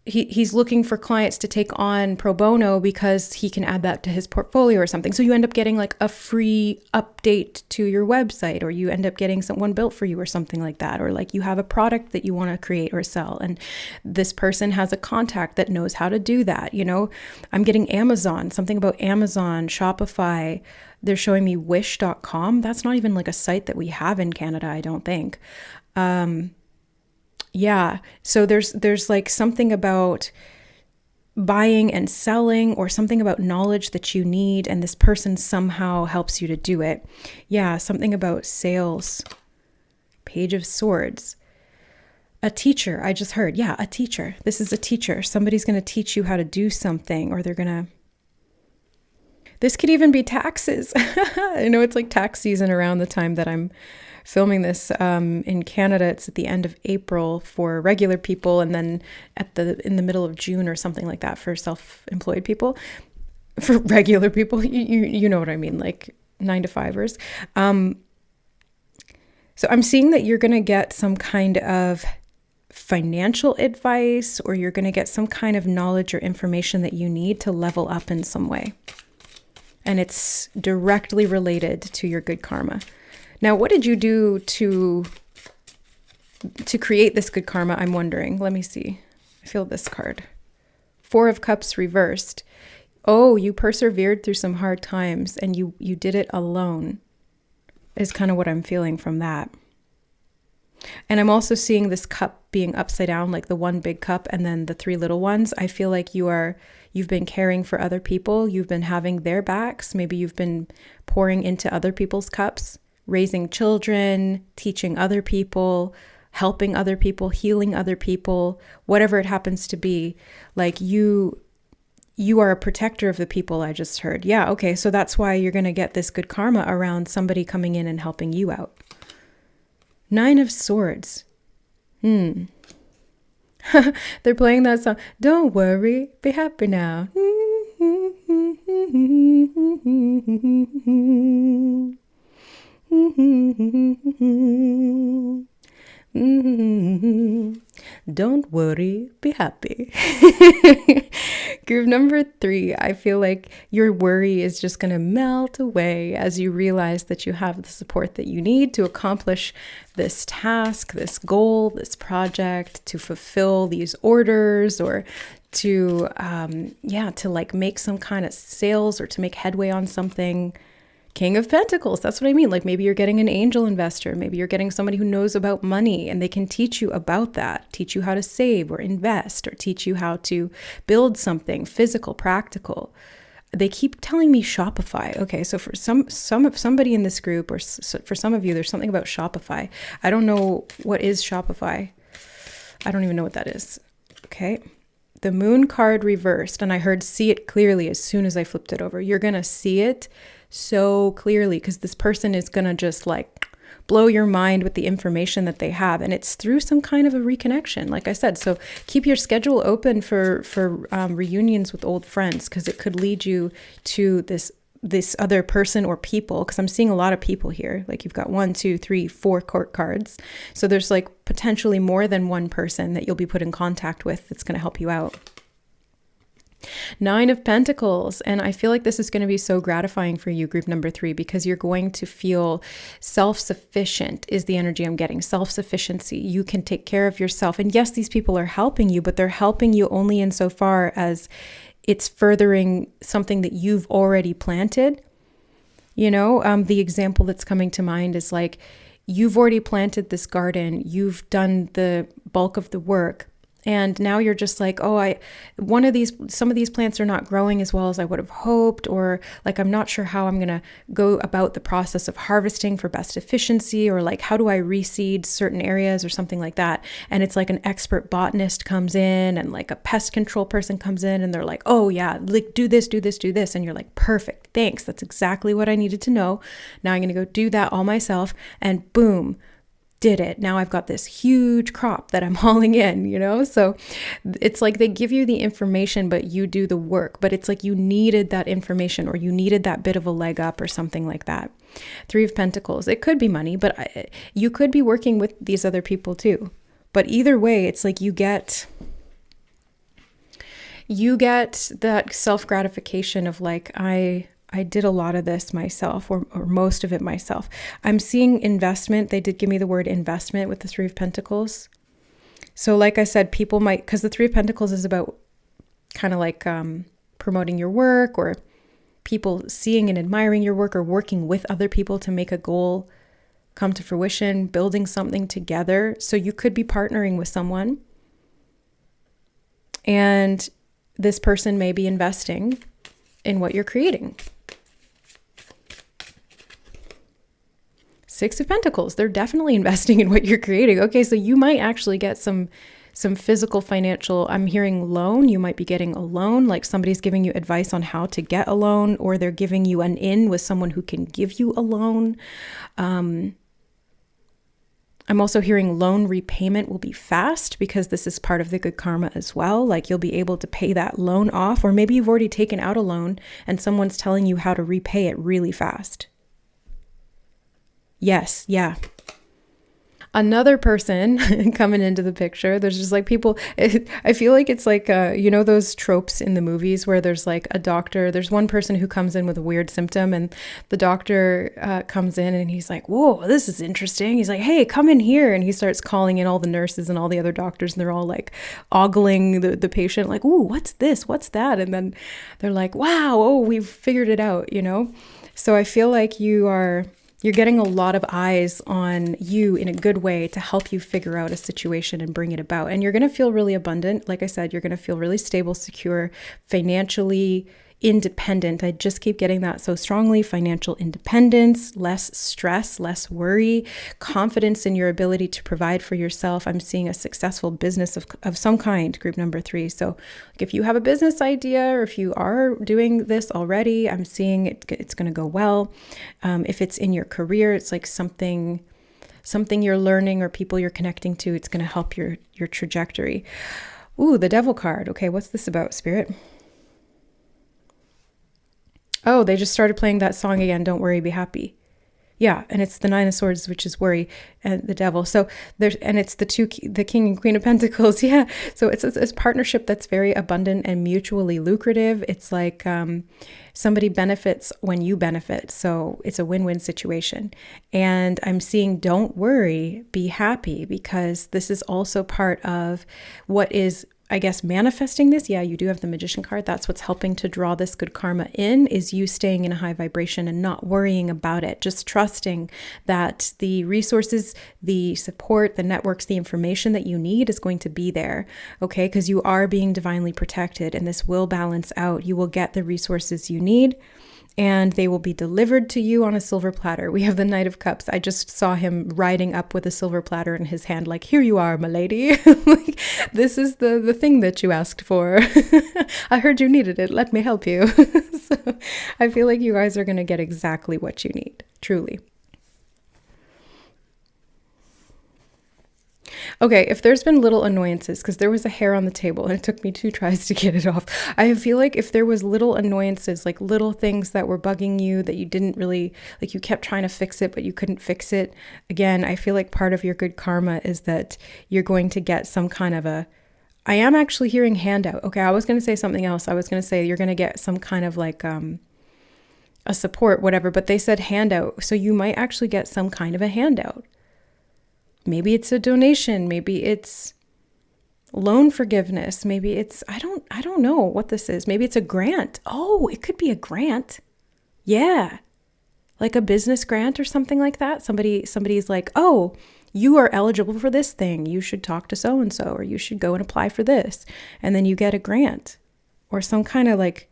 he's looking for clients to take on pro bono because he can add that to his portfolio or something. So you end up getting like a free update to your website, or you end up getting someone built for you or something like that. Or like you have a product that you want to create or sell, and this person has a contact that knows how to do that. You know, I'm getting Amazon, something about Amazon, Shopify. They're showing me wish.com. That's not even like a site that we have in Canada, I don't think. Yeah. So there's like something about buying and selling, or something about knowledge that you need, and this person somehow helps you to do it. Yeah. Something about sales. Page of Swords. A teacher. I just heard. Yeah. A teacher. This is a teacher. Somebody's going to teach you how to do something, or they're going to. This could even be taxes. I know it's like tax season around the time that I'm filming this. In Canada, it's at the end of April for regular people, and then in the middle of June or something like that for self-employed people. For regular people, you know what I mean, like 9-to-5ers. So I'm seeing that you're going to get some kind of financial advice, or you're going to get some kind of knowledge or information that you need to level up in some way. And it's directly related to your good karma. Now, what did you do to create this good karma? I'm wondering. Let me see. I feel this card. 4 of Cups reversed. Oh, you persevered through some hard times, and you did it alone, is kind of what I'm feeling from that. And I'm also seeing this cup being upside down, like the one big cup and then the 3 little ones. I feel like you've been caring for other people. You've been having their backs. Maybe you've been pouring into other people's cups, raising children, teaching other people, helping other people, healing other people, whatever it happens to be. Like you are a protector of the people, I just heard. Yeah, okay, so that's why you're going to get this good karma around somebody coming in and helping you out. 9 of Swords. They're playing that song. Don't worry, be happy now. Don't worry, be happy. Group number 3, I feel like your worry is just going to melt away as you realize that you have the support that you need to accomplish this task, this goal, this project, to fulfill these orders, or to like make some kind of sales, or to make headway on something. King of Pentacles, that's what I mean. Like maybe you're getting an angel investor. Maybe you're getting somebody who knows about money, and they can teach you about that, teach you how to save or invest, or teach you how to build something physical, practical. They keep telling me Shopify. Okay, so for somebody in this group, or for some of you, there's something about Shopify. I don't know what is Shopify. I don't even know what that is. Okay. The Moon card reversed, and I heard see it clearly as soon as I flipped it over. You're going to see it so clearly, because this person is going to just like blow your mind with the information that they have, and it's through some kind of a reconnection, like I said. So keep your schedule open for reunions with old friends, because it could lead you to this other person or people, because I'm seeing a lot of people here. Like you've got 1, 2, 3, 4 court cards. So there's like potentially more than one person that you'll be put in contact with that's going to help you out. 9 of Pentacles. And I feel like this is going to be so gratifying for you, group number 3, because you're going to feel self-sufficient is the energy I'm getting. Self-sufficiency. You can take care of yourself. And yes, these people are helping you, but they're helping you only insofar as it's furthering something that you've already planted. You know, the example that's coming to mind is like, you've already planted this garden. You've done the bulk of the work. And now you're just like, oh, some of these plants are not growing as well as I would have hoped, or like, I'm not sure how I'm going to go about the process of harvesting for best efficiency, or like, how do I reseed certain areas or something like that. And it's like an expert botanist comes in, and like a pest control person comes in, and they're like, oh yeah, like do this. And you're like, perfect, thanks. That's exactly what I needed to know. Now I'm going to go do that all myself, and boom, did it. Now I've got this huge crop that I'm hauling in, you know? So it's like they give you the information, but you do the work. But it's like you needed that information, or you needed that bit of a leg up or something like that. 3 of Pentacles. It could be money, but you could be working with these other people too. But either way, it's like you get You get that self-gratification of like, I did a lot of this myself, or most of it myself. I'm seeing investment. They did give me the word investment with the Three of Pentacles. So like I said, people might, because the Three of Pentacles is about kind of like promoting your work, or people seeing and admiring your work, or working with other people to make a goal come to fruition, building something together. So you could be partnering with someone, and this person may be investing in what you're creating. Six of Pentacles, they're definitely investing in what you're creating. Okay, so you might actually get some physical financial, I'm hearing loan. You might be getting a loan, like somebody's giving you advice on how to get a loan, or they're giving you an in with someone who can give you a loan. I'm also hearing loan repayment will be fast, because this is part of the good karma as well. Like you'll be able to pay that loan off, or maybe you've already taken out a loan and someone's telling you how to repay it really fast. Yes, yeah. Another person coming into the picture, there's just like people, I feel like it's like, you know, those tropes in the movies where there's like a doctor, there's one person who comes in with a weird symptom, and the doctor comes in and he's like, whoa, this is interesting. He's like, hey, come in here. And he starts calling in all the nurses and all the other doctors, and they're all like ogling the patient, like, ooh, what's this? What's that? And then they're like, wow, oh, we've figured it out, you know? So I feel like you're getting a lot of eyes on you in a good way to help you figure out a situation and bring it about. And you're going to feel really abundant. Like I said, you're going to feel really stable, secure, financially independent. I just keep getting that so strongly. Financial independence, less stress, less worry, confidence in your ability to provide for yourself. I'm seeing a successful business of some kind, group number 3. So like if you have a business idea, or if you are doing this already, I'm seeing it's going to go well. If it's in your career, it's like something you're learning or people you're connecting to, it's going to help your trajectory. Ooh, the Devil card. Okay, what's this about, Spirit? Oh, they just started playing that song again. Don't worry, be happy. Yeah, and it's the Nine of Swords, which is worry, and the Devil. So it's the King and Queen of Pentacles. Yeah, so it's a partnership that's very abundant and mutually lucrative. It's like somebody benefits when you benefit. So it's a win-win situation. And I'm seeing, don't worry, be happy, because this is also part of what is, I guess, manifesting this. Yeah, you do have the Magician card. That's what's helping to draw this good karma in, is you staying in a high vibration and not worrying about it. Just trusting that the resources, the support, the networks, the information that you need is going to be there. Okay, because you are being divinely protected, and this will balance out. You will get the resources you need, and they will be delivered to you on a silver platter. We have the Knight of Cups. I just saw him riding up with a silver platter in his hand, like, here you are, my lady. Like, this is the thing that you asked for. I heard you needed it. Let me help you. So I feel like you guys are going to get exactly what you need, truly. Okay, if there's been little annoyances, because there was a hair on the table and it took me 2 tries to get it off. I feel like if there was little annoyances, like little things that were bugging you that you didn't really, like you kept trying to fix it, but you couldn't fix it. Again, I feel like part of your good karma is that you're going to get some kind of I am actually hearing handout. Okay, I was going to say something else. I was going to say you're going to get some kind of like a support, whatever, but they said handout. So you might actually get some kind of a handout. Maybe it's a donation, maybe it's loan forgiveness, maybe it's, I don't know what this is. Maybe it's a grant. Oh, it could be a grant. Yeah. Like a business grant or something like that. Somebody's like, oh, you are eligible for this thing. You should talk to so-and-so, or you should go and apply for this. And then you get a grant or some kind of like,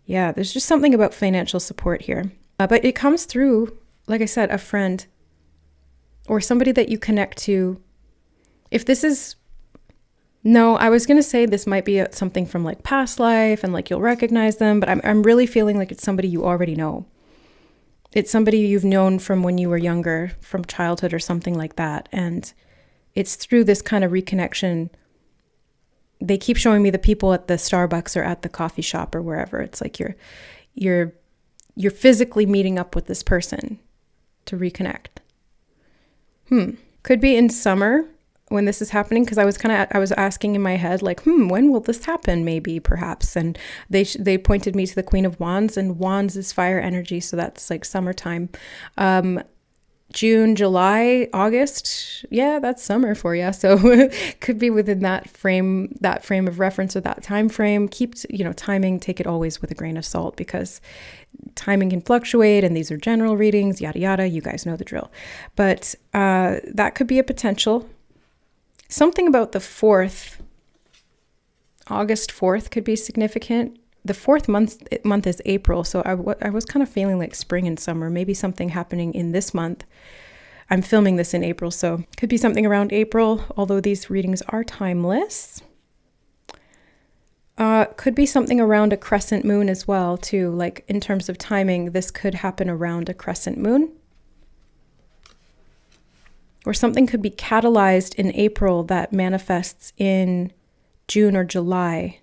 yeah, there's just something about financial support here. But it comes through, like I said, a friend, or somebody that you connect to. If this is, no, I was going to say this might be something from like past life and like you'll recognize them, but I'm really feeling like it's somebody you already know. It's somebody you've known from when you were younger, from childhood or something like that. And it's through this kind of reconnection. They keep showing me the people at the Starbucks or at the coffee shop or wherever. It's like you're physically meeting up with this person to reconnect. Could be in summer. when this is happening, because I was asking in my head, like, when will this happen? Maybe, perhaps. And they pointed me to the Queen of Wands, and Wands is fire energy, so that's like summertime. June, July, August, yeah, that's summer for you. So could be within that frame of reference, or that time frame. Keep, timing, take it always with a grain of salt, because timing can fluctuate, and these are general readings, yada, yada. You guys know the drill. But that could be a potential. Something about the 4th, August 4th could be significant. The 4th month is April, so I was kind of feeling like spring and summer, maybe something happening in this month. I'm filming this in April, so could be something around April, although these readings are timeless. Could be something around a crescent moon as well, too. Like, in terms of timing, this could happen around a crescent moon. Or something could be catalyzed in April that manifests in June or July.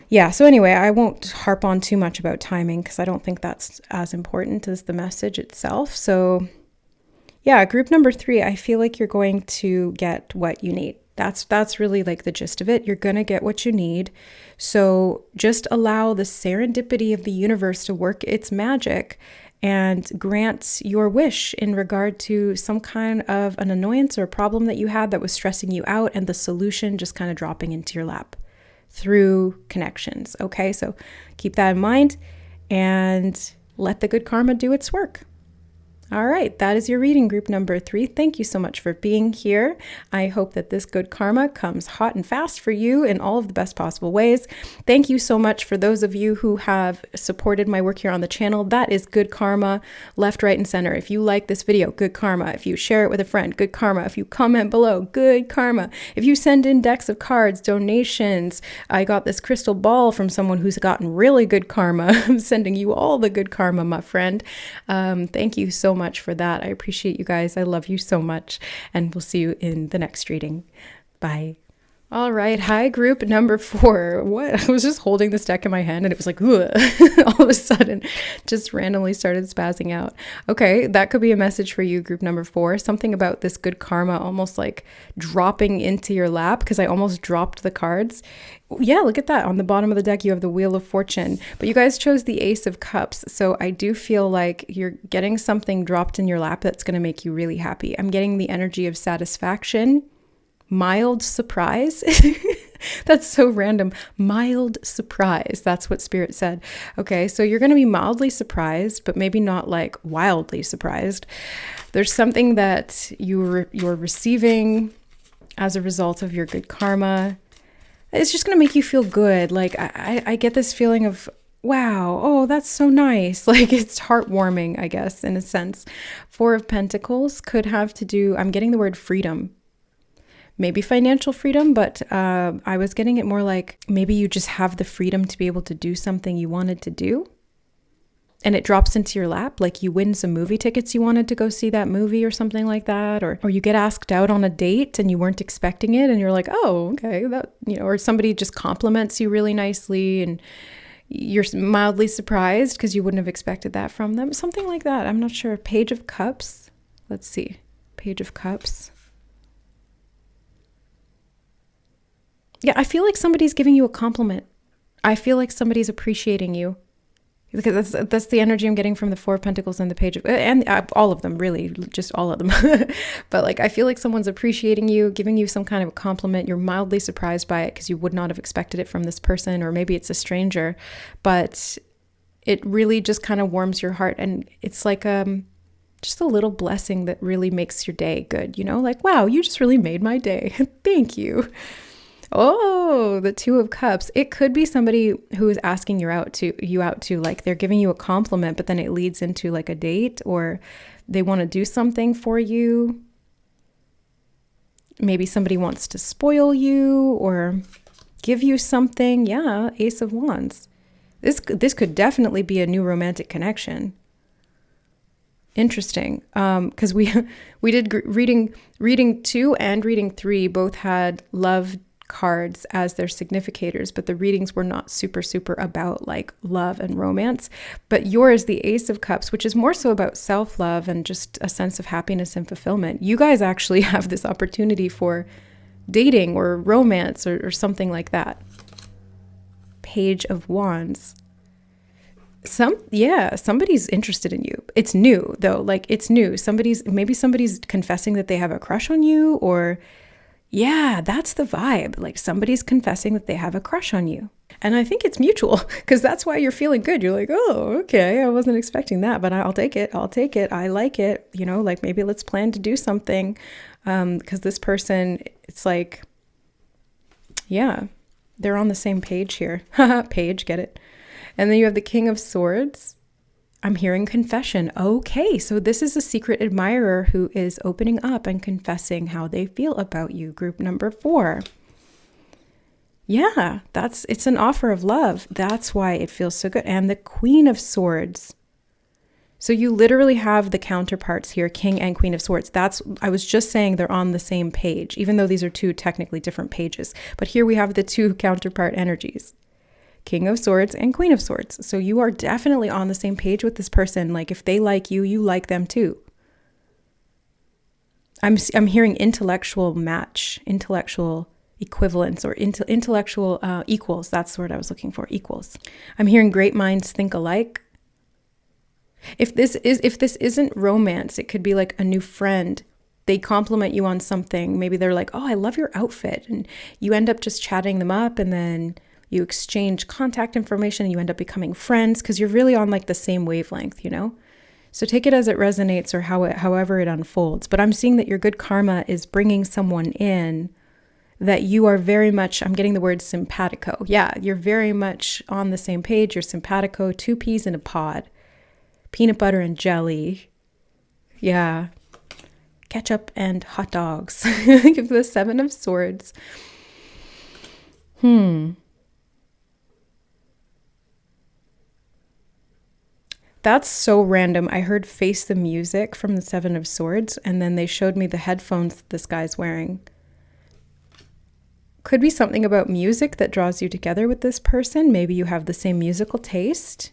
Yeah, so anyway, I won't harp on too much about timing, because I don't think that's as important as the message itself. So yeah, group number 3, I feel like you're going to get what you need. That's really like the gist of it. You're going to get what you need. So just allow the serendipity of the universe to work its magic and grant your wish in regard to some kind of an annoyance or a problem that you had that was stressing you out, and the solution just kind of dropping into your lap through connections. Okay, so keep that in mind and let the good karma do its work. All right, that is your reading, group number 3. Thank you so much for being here. I hope that this good karma comes hot and fast for you in all of the best possible ways. Thank you so much for those of you who have supported my work here on the channel. That is good karma, left, right, and center. If you like this video, good karma. If you share it with a friend, good karma. If you comment below, good karma. If you send in decks of cards, donations, I got this crystal ball from someone who's gotten really good karma. I'm sending you all the good karma, my friend. Thank you so much for that. I appreciate you guys. I love you so much, and we'll see you in the next reading. Bye. All right. Hi, group number 4. What? I was just holding this deck in my hand, and it was like, all of a sudden, just randomly started spazzing out. Okay, that could be a message for you, group number 4. Something about this good karma almost like dropping into your lap, because I almost dropped the cards. Yeah, look at that. On the bottom of the deck, you have the Wheel of Fortune, but you guys chose the Ace of Cups. So I do feel like you're getting something dropped in your lap that's going to make you really happy. I'm getting the energy of satisfaction, mild surprise. That's so random. Mild surprise. That's what Spirit said. Okay, so you're going to be mildly surprised, but maybe not like wildly surprised. There's something that you're receiving as a result of your good karma. It's just going to make you feel good. Like I get this feeling of, wow, oh, that's so nice. Like, it's heartwarming, I guess, in a sense. 4 of Pentacles could have to do, I'm getting the word freedom. Maybe financial freedom, but I was getting it more like maybe you just have the freedom to be able to do something you wanted to do, and it drops into your lap. Like, you win some movie tickets, you wanted to go see that movie or something like that, or you get asked out on a date and you weren't expecting it, and you're like, oh, okay, that, or somebody just compliments you really nicely and you're mildly surprised because you wouldn't have expected that from them. Something like that. I'm not sure. Page of Cups. Let's see. Page of Cups. Yeah, I feel like somebody's giving you a compliment. I feel like somebody's appreciating you. Because that's the energy I'm getting from the 4 of Pentacles and the Page of, and all of them, really, just all of them. But like, I feel like someone's appreciating you, giving you some kind of a compliment. You're mildly surprised by it because you would not have expected it from this person, or maybe it's a stranger, but it really just kind of warms your heart. And it's like just a little blessing that really makes your day good. Like, wow, you just really made my day. Thank you. Oh, the 2 of Cups. It could be somebody who is asking you out to like, they're giving you a compliment, but then it leads into like a date, or they want to do something for you. Maybe somebody wants to spoil you or give you something. Yeah, Ace of Wands. This could definitely be a new romantic connection. Interesting. Because we did reading 2 and reading 3 both had love cards as their significators, but the readings were not super about like love and romance. But yours, the Ace of Cups, which is more so about self-love and just a sense of happiness and fulfillment. You guys actually have this opportunity for dating or romance or something like that. Page of Wands. Somebody's interested in you. It's new though, like it's new. Maybe somebody's confessing that they have a crush on you, or yeah, that's the vibe. Like somebody's confessing that they have a crush on you. And I think it's mutual, because that's why you're feeling good. You're like, oh, okay, I wasn't expecting that, but I'll take it. I like it. You know, like maybe let's plan to do something. Because this person, it's like, yeah, they're on the same page here. Page, get it? And then you have the King of Swords. I'm hearing confession. Okay, so this is a secret admirer who is opening up and confessing how they feel about you. Group number 4. Yeah, it's an offer of love. That's why it feels so good. And the Queen of Swords. So you literally have the counterparts here, King and Queen of Swords. I was just saying they're on the same page, even though these are two technically different pages. But here we have the two counterpart energies. King of Swords and Queen of Swords. So you are definitely on the same page with this person. Like if they like you, you like them too. I'm hearing intellectual match, intellectual equivalence, or intellectual equals. That's the word I was looking for, equals. I'm hearing great minds think alike. If this isn't romance, it could be like a new friend. They compliment you on something. Maybe they're like, oh, I love your outfit. And you end up just chatting them up, and then you exchange contact information and you end up becoming friends because you're really on like the same wavelength, you know? So take it as it resonates, or however it unfolds. But I'm seeing that your good karma is bringing someone in that you are very much, I'm getting the word simpatico. Yeah, you're very much on the same page. You're simpatico, 2 peas in a pod, peanut butter and jelly. Yeah, ketchup and hot dogs. Give the 7 of Swords. That's so random. I heard face the music from the 7 of Swords, and then they showed me the headphones that this guy's wearing. Could be something about music that draws you together with this person. Maybe you have the same musical taste.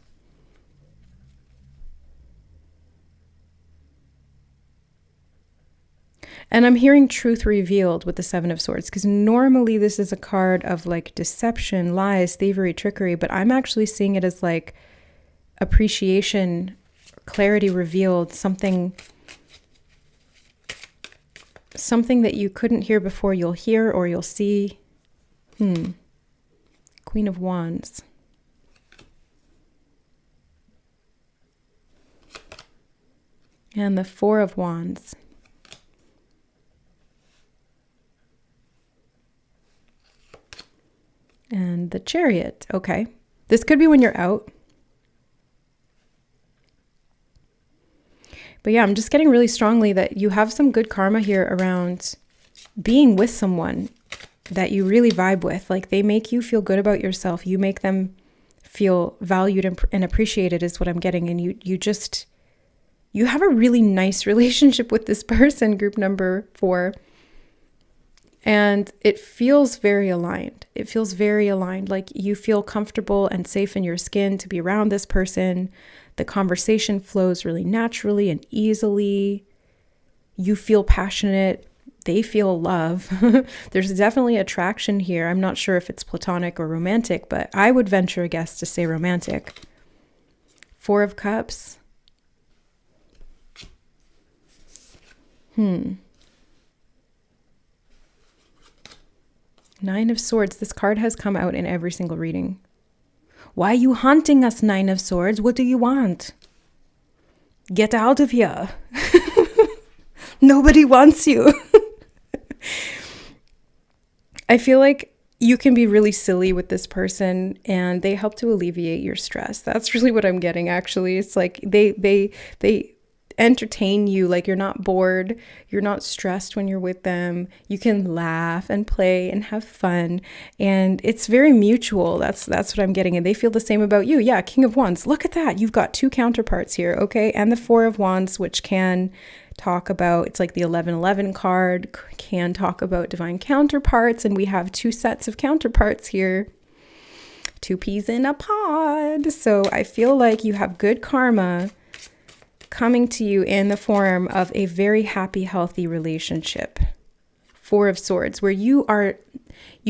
And I'm hearing truth revealed with the 7 of Swords, because normally this is a card of like deception, lies, thievery, trickery, but I'm actually seeing it as like appreciation, clarity revealed, something that you couldn't hear before, you'll hear or you'll see. Queen of Wands. And the 4 of Wands. And the Chariot. Okay. This could be when you're out. But yeah, I'm just getting really strongly that you have some good karma here around being with someone that you really vibe with. Like they make you feel good about yourself. You make them feel valued and appreciated is what I'm getting. And you have a really nice relationship with this person, group number 4. And it feels very aligned. It feels very aligned. Like you feel comfortable and safe in your skin to be around this person. The conversation flows really naturally and easily. You feel passionate. They feel love. There's definitely attraction here. I'm not sure if it's platonic or romantic, but I would venture a guess to say romantic. 4 of Cups. 9 of Swords. This card has come out in every single reading. Why are you haunting us, 9 of Swords? What do you want? Get out of here. Nobody wants you. I feel like you can be really silly with this person and they help to alleviate your stress. That's really what I'm getting, actually. It's like they entertain you, like you're not bored, you're not stressed when you're with them. You can laugh and play and have fun, and it's very mutual. That's what I'm getting, and they feel the same about you. Yeah, King of Wands. Look at that. You've got 2 counterparts here, okay? And the 4 of Wands, which can talk about, it's like the 1111 card can talk about divine counterparts. And we have 2 sets of counterparts here. 2 peas in a pod. So I feel like you have good karma coming to you in the form of a very happy, healthy relationship. 4 of Swords, where you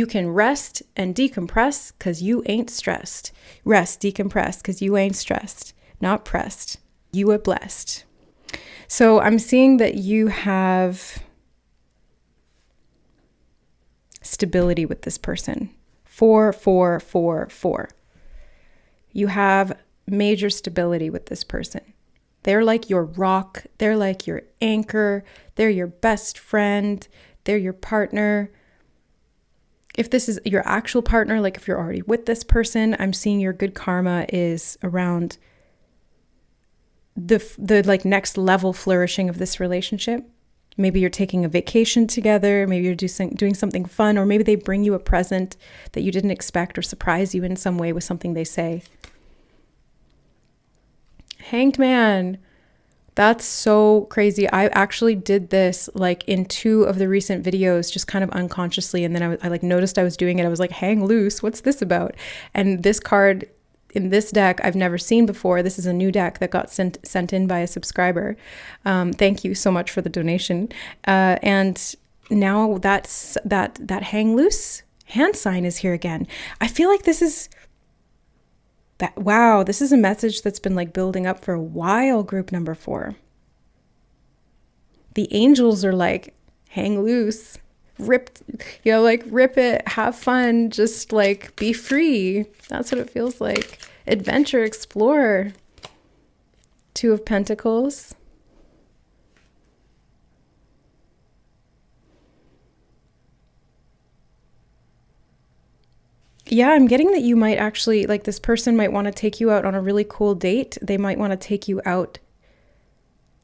can rest and decompress because you ain't stressed. Rest, decompress because you ain't stressed, not pressed. You are blessed. So I'm seeing that you have stability with this person. 4, 4, 4, 4. You have major stability with this person. They're like your rock. They're like your anchor. They're your best friend. They're your partner. If this is your actual partner, like if you're already with this person, I'm seeing your good karma is around the like next level flourishing of this relationship. Maybe you're taking a vacation together. Maybe you're doing something fun, or maybe they bring you a present that you didn't expect or surprise you in some way with something they say. Hanged Man. That's so crazy. I actually did this like in 2 of the recent videos, just kind of unconsciously. And then I like noticed I was doing it. I was like, hang loose. What's this about? And this card in this deck, I've never seen before. This is a new deck that got sent in by a subscriber. Thank you so much for the donation. And now that's that hang loose hand sign is here again. I feel like this is that, wow, this is a message that's been like building up for a while, group number 4. The angels are like, hang loose, rip, like rip it, have fun, just like be free. That's what it feels like. Adventure, explore. 2 of Pentacles. Yeah, I'm getting that you might actually, like this person might want to take you out on a really cool date. They might want to take you out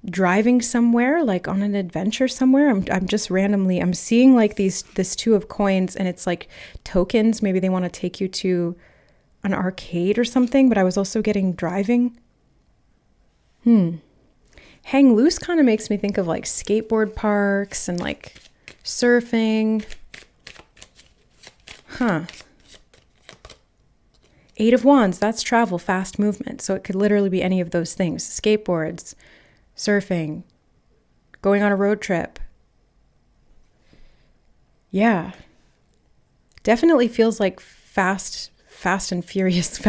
driving somewhere, like on an adventure somewhere. I'm just randomly, I'm seeing like this 2 of coins, and it's like tokens. Maybe they want to take you to an arcade or something, but I was also getting driving. Hang loose kind of makes me think of like skateboard parks and like surfing. Eight of Wands, that's travel, fast movement. So it could literally be any of those things. Skateboards, surfing, going on a road trip. Yeah. Definitely feels like fast and furious.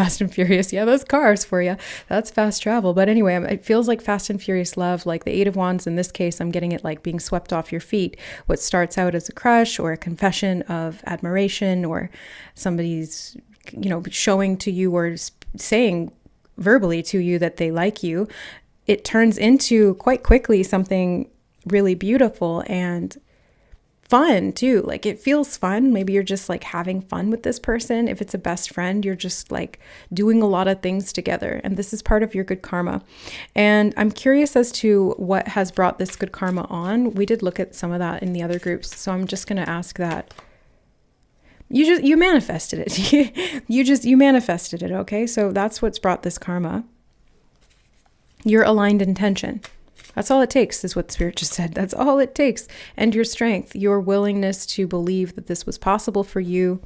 Yeah, those cars for you. That's fast travel. But anyway, it feels like fast and furious love. Like the 8 of Wands in this case, I'm getting it like being swept off your feet. What starts out as a crush or a confession of admiration, or somebody's showing to you or saying verbally to you that they like you, it turns into quite quickly something really beautiful and fun too. Like it feels fun. Maybe you're just like having fun with this person. If it's a best friend, you're just like doing a lot of things together. And this is part of your good karma. And I'm curious as to what has brought this good karma on. We did look at some of that in the other groups. So I'm just going to ask that. You manifested it. you manifested it. Okay. So that's what's brought this karma. Your aligned intention. That's all it takes, is what Spirit just said. That's all it takes. And your strength, your willingness to believe that this was possible for you.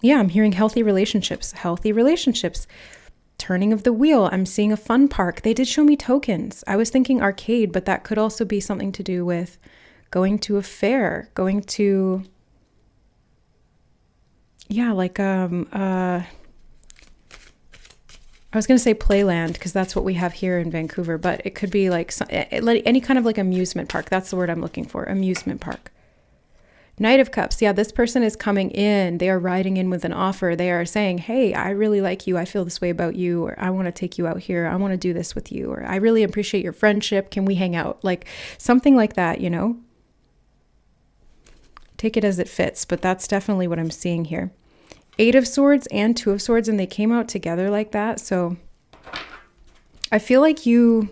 Yeah, I'm hearing healthy relationships. Turning of the wheel. I'm seeing a fun park. They did show me tokens. I was thinking arcade, but that could also be something to do with going to a fair, going to, yeah, like, I was going to say playland because that's what we have here in Vancouver, but it could be like any kind of like amusement park. That's the word I'm looking for, amusement park. Knight of Cups. Yeah, this person is coming in. They are riding in with an offer. They are saying, hey, I really like you. I feel this way about you. Or I want to take you out here. I want to do this with you. Or I really appreciate your friendship. Can we hang out? Like something like that, Take it as it fits, but that's definitely what I'm seeing here. 8 of Swords and 2 of Swords, and they came out together like that. So I feel like you're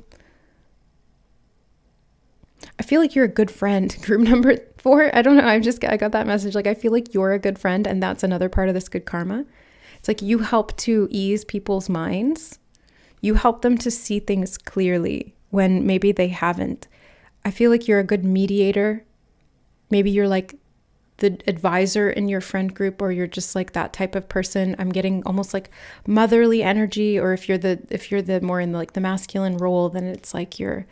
a good friend. Group number 4. I don't know. I got that message. Like, I feel like you're a good friend, and that's another part of this good karma. It's like you help to ease people's minds. You help them to see things clearly when maybe they haven't. I feel like you're a good mediator. Maybe you're like the advisor in your friend group, or you're just like that type of person. I'm getting almost like motherly energy, or if you're the more in like the masculine role, then it's like you're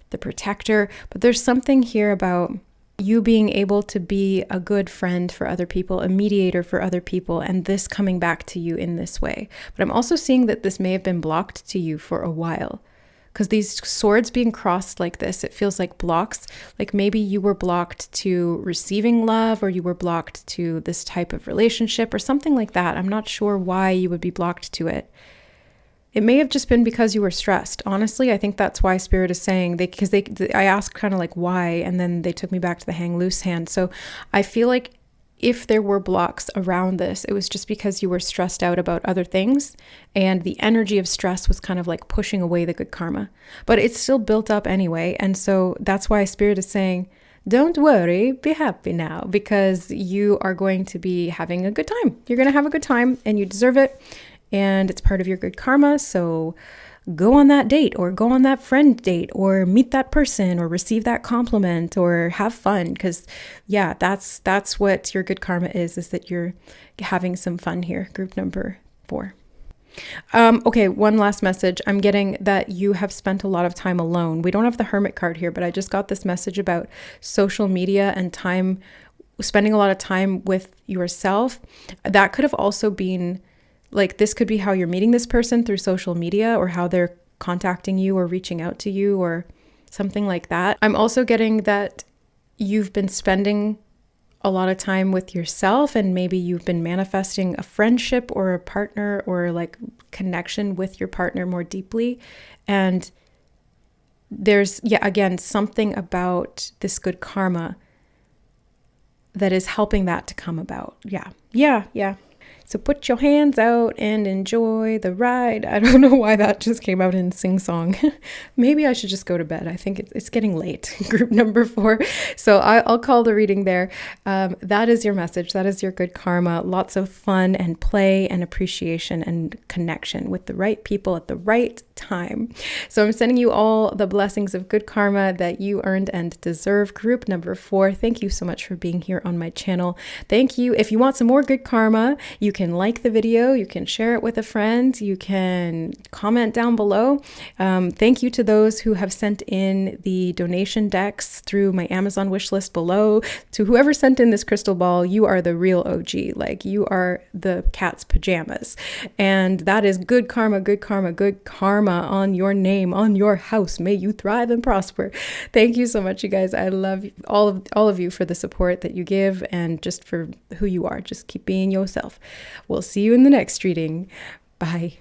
the protector. But there's something here about you being able to be a good friend for other people, a mediator for other people, and this coming back to you in this way. But I'm also seeing that this may have been blocked to you for a while. Because these swords being crossed like this, it feels like blocks. Like maybe you were blocked to receiving love, or you were blocked to this type of relationship or something like that. I'm not sure why you would be blocked to it. It may have just been because you were stressed. Honestly, I think that's why Spirit is saying I asked kind of like why, and then they took me back to the hang loose hand. So I feel like if there were blocks around this, it was just because you were stressed out about other things, and the energy of stress was kind of like pushing away the good karma. But it's still built up anyway. And so that's why Spirit is saying, don't worry, be happy now, because you are going to be having a good time. You're going to have a good time, and you deserve it. And it's part of your good karma. So go on that date, or go on that friend date, or meet that person, or receive that compliment, or have fun. Because yeah, that's what your good karma is that you're having some fun here. Group number 4. Okay, one last message. I'm getting that you have spent a lot of time alone. We don't have the Hermit card here, but I just got this message about social media and time, spending a lot of time with yourself. That could have also been like, this could be how you're meeting this person through social media, or how they're contacting you or reaching out to you, or something like that. I'm also getting that you've been spending a lot of time with yourself, and maybe you've been manifesting a friendship or a partner, or like connection with your partner more deeply. And there's, again, something about this good karma that is helping that to come about. Yeah. So put your hands out and enjoy the ride. I don't know why that just came out in sing-song. Maybe I should just go to bed. I think it's getting late. Group number 4. So I'll call the reading there. That is your message. That is your good karma. Lots of fun and play and appreciation and connection with the right people at the right time. So I'm sending you all the blessings of good karma that you earned and deserve. Group number 4. Thank you so much for being here on my channel. Thank you. If you want some more good karma, you can like the video, you can share it with a friend, you can comment down below. Thank you to those who have sent in the donation decks through my Amazon wish list below. To whoever sent in this crystal ball, you are the real OG. Like, you are the cat's pajamas. And that is good karma, good karma, good karma on your name, on your house. May you thrive and prosper. Thank you so much, you guys. I love all of you for the support that you give, and just for who you are. Just keep being yourself. We'll see you in the next reading. Bye.